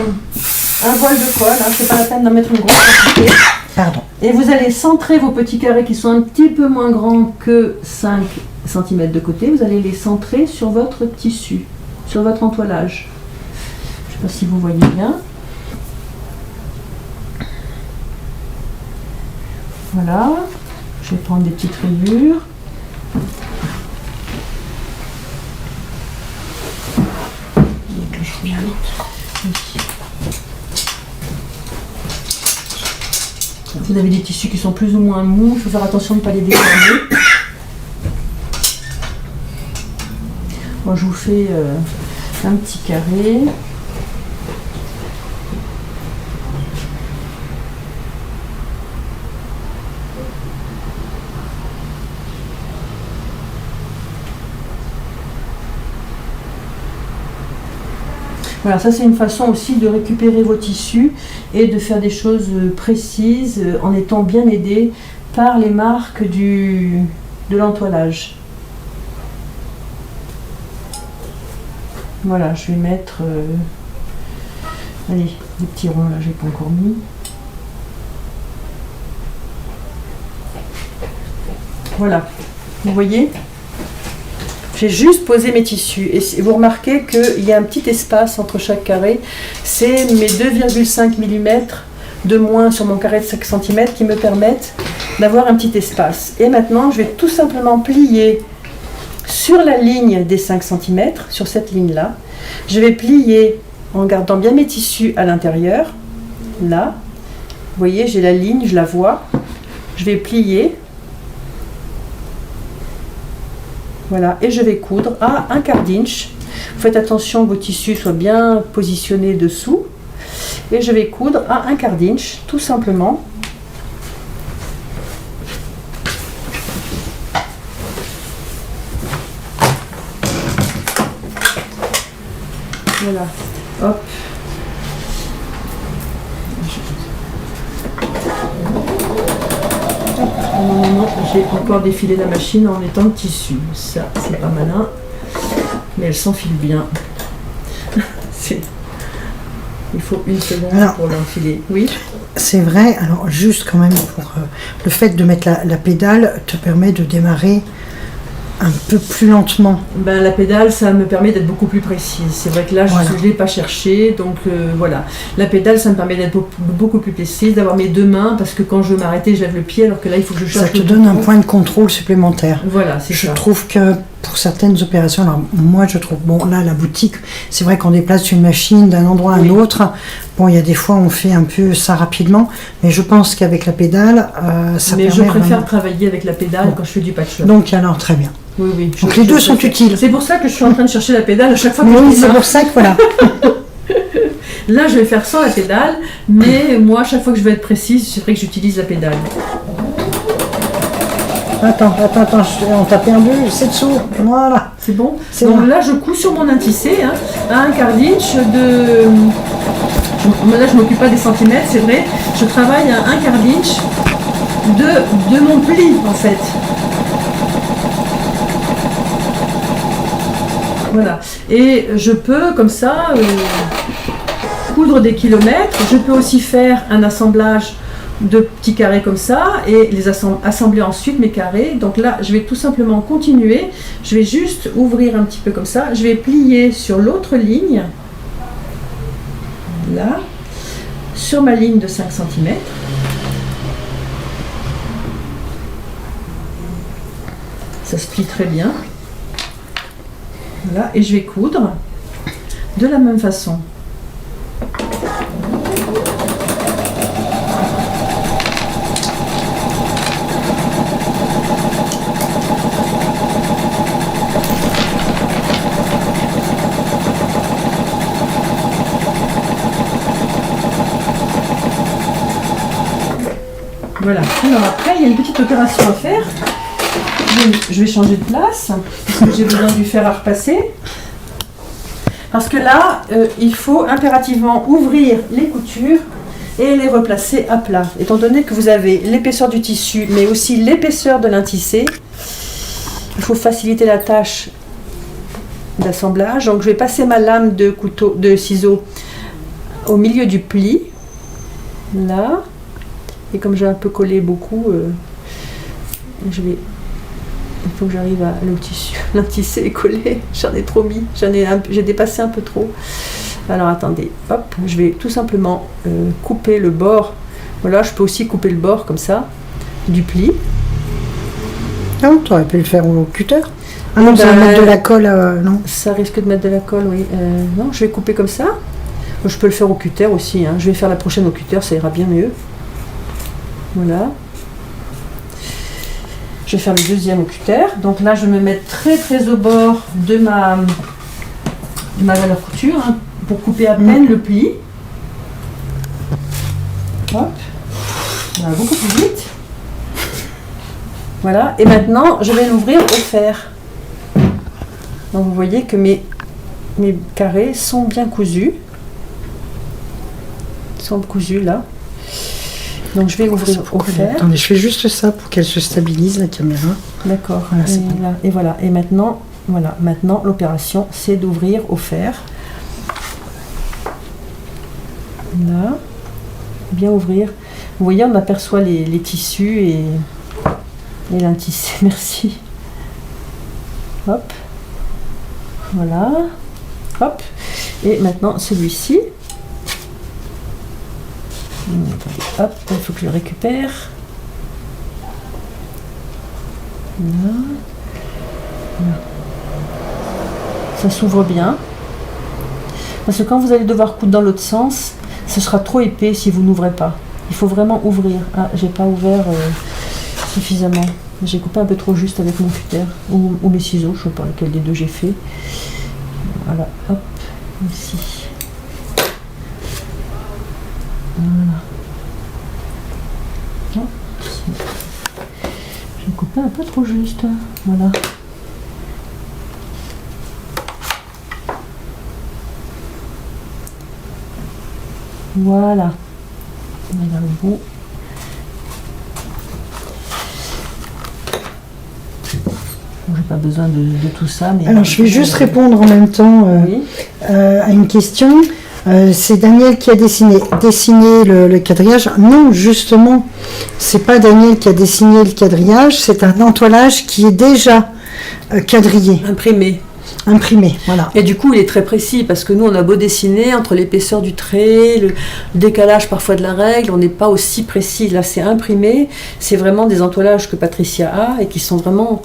voile de colle, hein, c'est pas la peine d'en mettre une grosse quantité. Pardon. Et vous allez centrer vos petits carrés qui sont un petit peu moins grands que 5 cm de côté, vous allez les centrer sur votre tissu, sur votre entoilage. Je ne sais pas si vous voyez bien. Voilà, je vais prendre des petites rayures. Vous avez des tissus qui sont plus ou moins mous, il faut faire attention de ne pas les déformer. Moi je vous fais un petit carré. Voilà, ça c'est une façon aussi de récupérer vos tissus et de faire des choses précises en étant bien aidé par les marques de l'entoilage. Voilà, je vais mettre allez, des petits ronds là, j'ai pas encore mis. Voilà, vous voyez ? J'ai juste posé mes tissus et vous remarquez qu'il y a un petit espace entre chaque carré. C'est mes 2,5 mm de moins sur mon carré de 5 cm qui me permettent d'avoir un petit espace. Et maintenant, je vais tout simplement plier sur la ligne des 5 cm, sur cette ligne-là. Je vais plier en gardant bien mes tissus à l'intérieur. Là, vous voyez, j'ai la ligne, je la vois. Je vais plier. Voilà, et je vais coudre à 1/4 d'inch. Faites attention que vos tissus soient bien positionnés dessous. Et je vais coudre à 1/4 d'inch, tout simplement. Voilà, hop. Normalement, j'ai encore défilé la machine en mettant le tissu. Ça, c'est pas malin, mais elle s'enfile bien. Il faut une seconde pour l'enfiler. Oui. C'est vrai. Alors, juste quand même, pour le fait de mettre la pédale te permet de démarrer un peu plus lentement. Ben, la pédale, ça me permet d'être beaucoup plus précise. C'est vrai que là, je ne l'ai pas cherché. Donc voilà. La pédale, ça me permet d'être beaucoup plus précise, d'avoir mes deux mains, parce que quand je veux m'arrêter, je lève le pied, alors que là, il faut que je cherche. Ça te donne un point de contrôle supplémentaire. Voilà, c'est ça. Je trouve que pour certaines opérations, alors moi je trouve, bon là, la boutique, c'est vrai qu'on déplace une machine d'un endroit à un autre. Bon, il y a des fois, on fait un peu ça rapidement, mais je pense qu'avec la pédale, ça permet. Mais je préfère travailler avec la pédale quand je fais du patchwork. Donc alors, très bien. Oui, oui. Donc les deux sont utiles. C'est pour ça que je suis en train de chercher la pédale à chaque fois que oui, c'est pour ça que voilà. Là, je vais faire sans la pédale, mais moi, à chaque fois que je veux être précise, c'est vrai que j'utilise la pédale. Attends, on t'a perdu, c'est dessous. Voilà. C'est bon. Donc bon. Là, je couds sur mon intissé, hein, à 1/4 d'inch de. Là, je ne m'occupe pas des centimètres, c'est vrai. Je travaille à 1/4 d'inch de mon pli, en fait. Voilà. Et je peux, comme ça, coudre des kilomètres. Je peux aussi faire un assemblage de petits carrés comme ça et les assembler ensuite mes carrés. Donc là, je vais tout simplement continuer. Je vais juste ouvrir un petit peu comme ça. Je vais plier sur l'autre ligne. Là. Sur ma ligne de 5 cm. Ça se plie très bien. Voilà, et je vais coudre de la même façon. Voilà. Alors après, il y a une petite opération à faire. Je vais changer de place parce que j'ai besoin du fer à repasser. Parce que là, il faut impérativement ouvrir les coutures et les replacer à plat. Étant donné que vous avez l'épaisseur du tissu, mais aussi l'épaisseur de l'intissé, il faut faciliter la tâche d'assemblage. Donc je vais passer ma lame de ciseaux au milieu du pli, là. Et comme j'ai un peu collé beaucoup, il faut que j'arrive à le tissu. L'intissé est collé, j'en ai trop mis, j'ai dépassé un peu trop. Alors attendez, hop, je vais tout simplement couper le bord. Voilà, je peux aussi couper le bord comme ça, du pli. Non, tu aurais pu le faire au cutter. Ah non, ça va mettre de la colle, non. Ça risque de mettre de la colle, oui. Non, je vais couper comme ça. Je peux le faire au cutter aussi, hein. Je vais faire la prochaine au cutter, ça ira bien mieux. Voilà. Je vais faire le deuxième au cutter. Donc là, je vais me mettre très très au bord de ma valeur couture, hein, pour couper à peine le pli. Hop. Ça va beaucoup plus vite. Voilà. Et maintenant, je vais l'ouvrir au fer. Donc vous voyez que mes carrés sont bien cousus. Ils sont cousus là. Donc je vais ouvrir au fer. Attendez, je fais juste ça pour qu'elle se stabilise, la caméra. D'accord. Voilà, et voilà. Et maintenant, voilà. Maintenant, l'opération, c'est d'ouvrir au fer. Là. Bien ouvrir. Vous voyez, on aperçoit les tissus et l'intissé. Merci. Hop. Voilà. Hop. Et maintenant, celui-ci. Hop, il faut que je le récupère. Là. Là. Ça s'ouvre bien. Parce que quand vous allez devoir coudre dans l'autre sens, ce sera trop épais si vous n'ouvrez pas. Il faut vraiment ouvrir. Ah, j'ai pas ouvert suffisamment. J'ai coupé un peu trop juste avec mon cutter ou mes ciseaux, je sais pas lequel des deux j'ai fait. Voilà, hop, ici. Voilà. Oh, j'ai coupé un peu trop juste. Voilà. Voilà. On est au bout. Bon, j'ai pas besoin de tout ça. Mais alors, je vais juste répondre en même temps oui. À une question. C'est Daniel qui a dessiné le quadrillage. Non, justement, c'est pas Daniel qui a dessiné le quadrillage, c'est un entoilage qui est déjà quadrillé. Imprimé, voilà. Et du coup, il est très précis parce que nous, on a beau dessiner entre l'épaisseur du trait, le décalage parfois de la règle, on n'est pas aussi précis. Là, c'est imprimé. C'est vraiment des entoilages que Patricia a et qui sont vraiment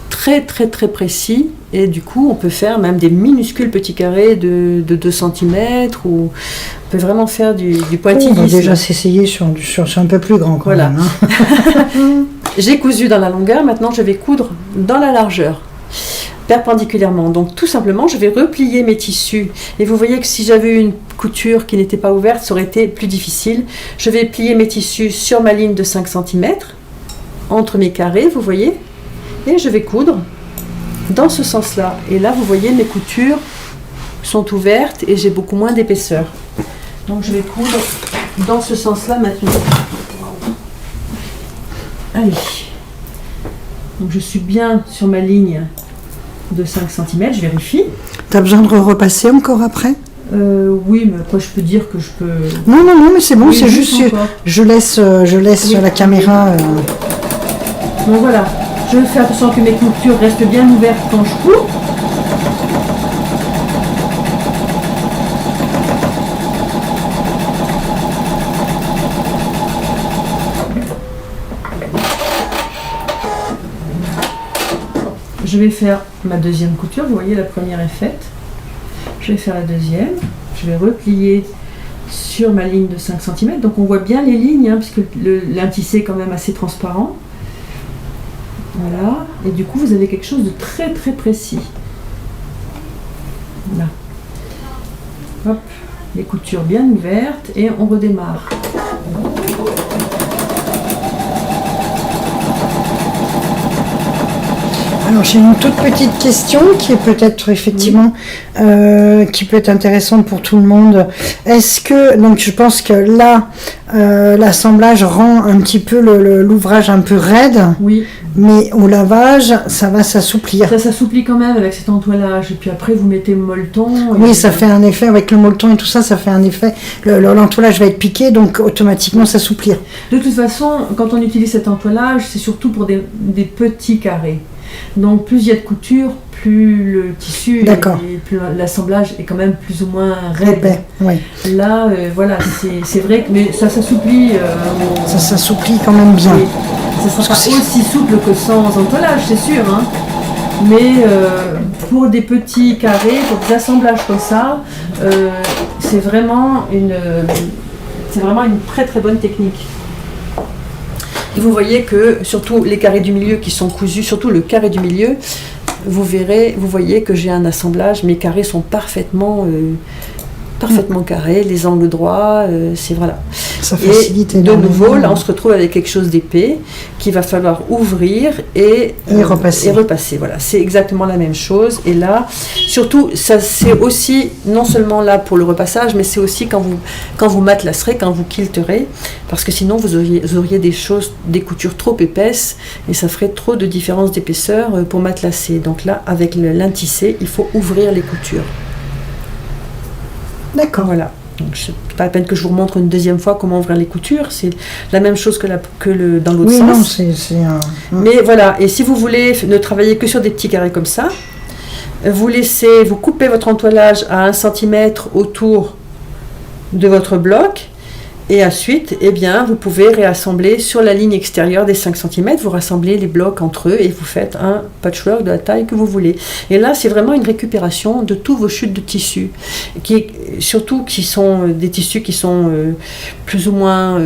très très très précis. Et du coup, on peut faire même des minuscules petits carrés de 2 cm ou on peut vraiment faire du pointillisme. On va déjà s'essayer sur un peu plus grand. Quand voilà. Même, hein. J'ai cousu dans la longueur, maintenant je vais coudre dans la largeur. Perpendiculairement. Donc tout simplement, je vais replier mes tissus. Et vous voyez que si j'avais une couture qui n'était pas ouverte, ça aurait été plus difficile. Je vais plier mes tissus sur ma ligne de 5 cm, entre mes carrés, vous voyez. Et je vais coudre dans ce sens-là. Et là, vous voyez, mes coutures sont ouvertes et j'ai beaucoup moins d'épaisseur. Donc je vais coudre dans ce sens-là maintenant. Allez. Donc je suis bien sur ma ligne de 5 cm, je vérifie. Tu as besoin de repasser encore après ? Oui, mais après je peux dire que je peux... Non, mais c'est bon, oui, c'est juste je laisse oui, sur la caméra. Donc voilà, je fais attention que mes coutures restent bien ouvertes quand je couds. Je vais faire ma deuxième couture, vous voyez la première est faite. Je vais faire la deuxième, je vais replier sur ma ligne de 5 cm. Donc on voit bien les lignes, hein, puisque l'intissé est quand même assez transparent. Voilà, et du coup vous avez quelque chose de très très précis. Là. Hop, les coutures bien ouvertes et on redémarre. Alors j'ai une toute petite question qui est peut-être effectivement qui peut être intéressante pour tout le monde. Est-ce que, donc je pense que là l'assemblage rend un petit peu l'ouvrage un peu raide, oui, mais au lavage ça va s'assouplir. Ça s'assouplit quand même avec cet entoilage, et puis après vous mettez le molleton. Oui, ça fait un effet avec le molleton et tout ça, ça fait un effet, l'entoilage va être piqué, donc automatiquement s'assouplir. De toute façon, quand on utilise cet entoilage, c'est surtout pour des petits carrés. Donc plus il y a de couture, plus le tissu et plus l'assemblage est quand même plus ou moins raide. Oui. Là, voilà, c'est vrai que mais ça s'assouplit. Ça s'assouplit quand même bien. Ça sera pas aussi souple que sans entoilage, c'est sûr. Hein. Mais pour des petits carrés, pour des assemblages comme ça, c'est vraiment une très très bonne technique. Et vous voyez que surtout les carrés du milieu qui sont cousus, surtout le carré du milieu, vous voyez que j'ai un assemblage, mes carrés sont parfaitement carrés, les angles droits, c'est voilà. Ça facilite et de nouveau, là on se retrouve avec quelque chose d'épais qu'il va falloir ouvrir et repasser. Voilà, c'est exactement la même chose. Et là, surtout, ça c'est aussi non seulement là pour le repassage, mais c'est aussi quand vous matelasserez, quand vous quilterez, parce que sinon vous auriez des coutures trop épaisses et ça ferait trop de différence d'épaisseur pour matelasser. Donc là, avec le lin tissé, il faut ouvrir les coutures. D'accord. Voilà. Donc, c'est pas la peine que je vous remontre une deuxième fois comment ouvrir les coutures. C'est la même chose dans l'autre sens. Non, c'est un... Mais voilà. Et si vous voulez ne travailler que sur des petits carrés comme ça, vous coupez votre entoilage à 1 cm autour de votre bloc. Et ensuite, eh bien, vous pouvez réassembler sur la ligne extérieure des 5 cm, vous rassemblez les blocs entre eux et vous faites un patchwork de la taille que vous voulez. Et là, c'est vraiment une récupération de tous vos chutes de tissus, surtout qui sont des tissus qui sont plus ou moins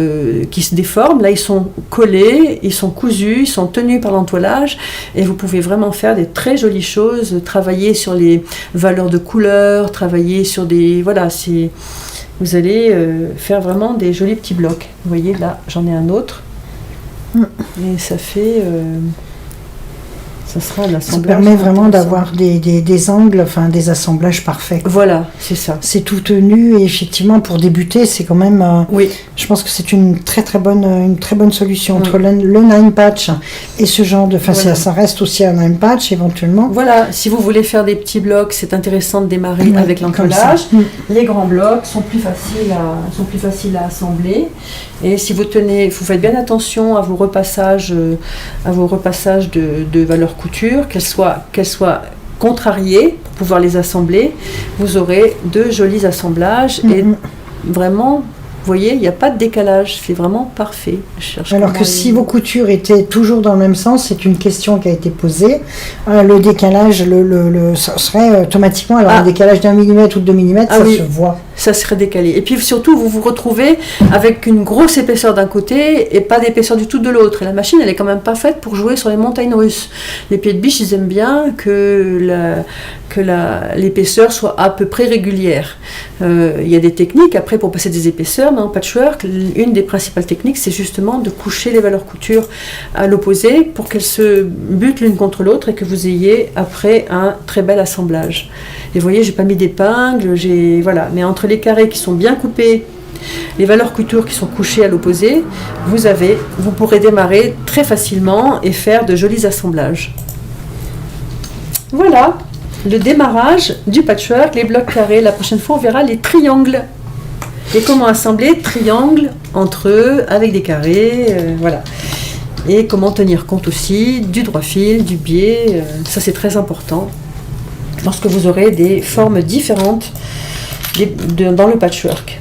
qui se déforment. Là, ils sont collés, ils sont cousus, ils sont tenus par l'entoilage et vous pouvez vraiment faire des très jolies choses, travailler sur les valeurs de couleurs, travailler sur des... Voilà, c'est... Vous allez faire vraiment des jolis petits blocs. Vous voyez, là, j'en ai un autre. Et ça fait... ça sera un assemblage. Ça permet vraiment d'avoir des angles, enfin des assemblages parfaits. Voilà, c'est ça. C'est tout tenu et effectivement, pour débuter, c'est quand même... oui. Je pense que c'est une très bonne solution entre le nine patch et ce genre de... Enfin, voilà. Ça reste aussi un nine patch éventuellement. Voilà, si vous voulez faire des petits blocs, c'est intéressant de démarrer avec l'encollage. Les grands blocs sont plus faciles à assembler. Et si vous faites bien attention à vos repassages de valeur couture, qu'elles soient contrariées pour pouvoir les assembler, vous aurez de jolis assemblages et vraiment, vous voyez, il n'y a pas de décalage, c'est vraiment parfait. Alors que si vos coutures étaient toujours dans le même sens, c'est une question qui a été posée, le décalage, ça serait automatiquement, alors un décalage d'1 millimètre ou de 2 mm, ça se voit. Ça serait décalé. Et puis surtout, vous vous retrouvez avec une grosse épaisseur d'un côté et pas d'épaisseur du tout de l'autre. Et la machine, elle est quand même pas faite pour jouer sur les montagnes russes. Les pieds de biche, ils aiment bien que l'épaisseur soit à peu près régulière. Il y a des techniques, après, pour passer des épaisseurs, mais en patchwork, une des principales techniques, c'est justement de coucher les valeurs couture à l'opposé pour qu'elles se butent l'une contre l'autre et que vous ayez, après, un très bel assemblage. Et vous voyez, j'ai pas mis d'épingle, voilà. Mais entre les carrés qui sont bien coupés, les valeurs couture qui sont couchées à l'opposé, vous pourrez démarrer très facilement et faire de jolis assemblages. Voilà le démarrage du patchwork, les blocs carrés. La prochaine fois, on verra les triangles et comment assembler triangles entre eux avec des carrés, voilà. Et comment tenir compte aussi du droit fil, du biais, ça c'est très important. Lorsque vous aurez des formes différentes dans le patchwork.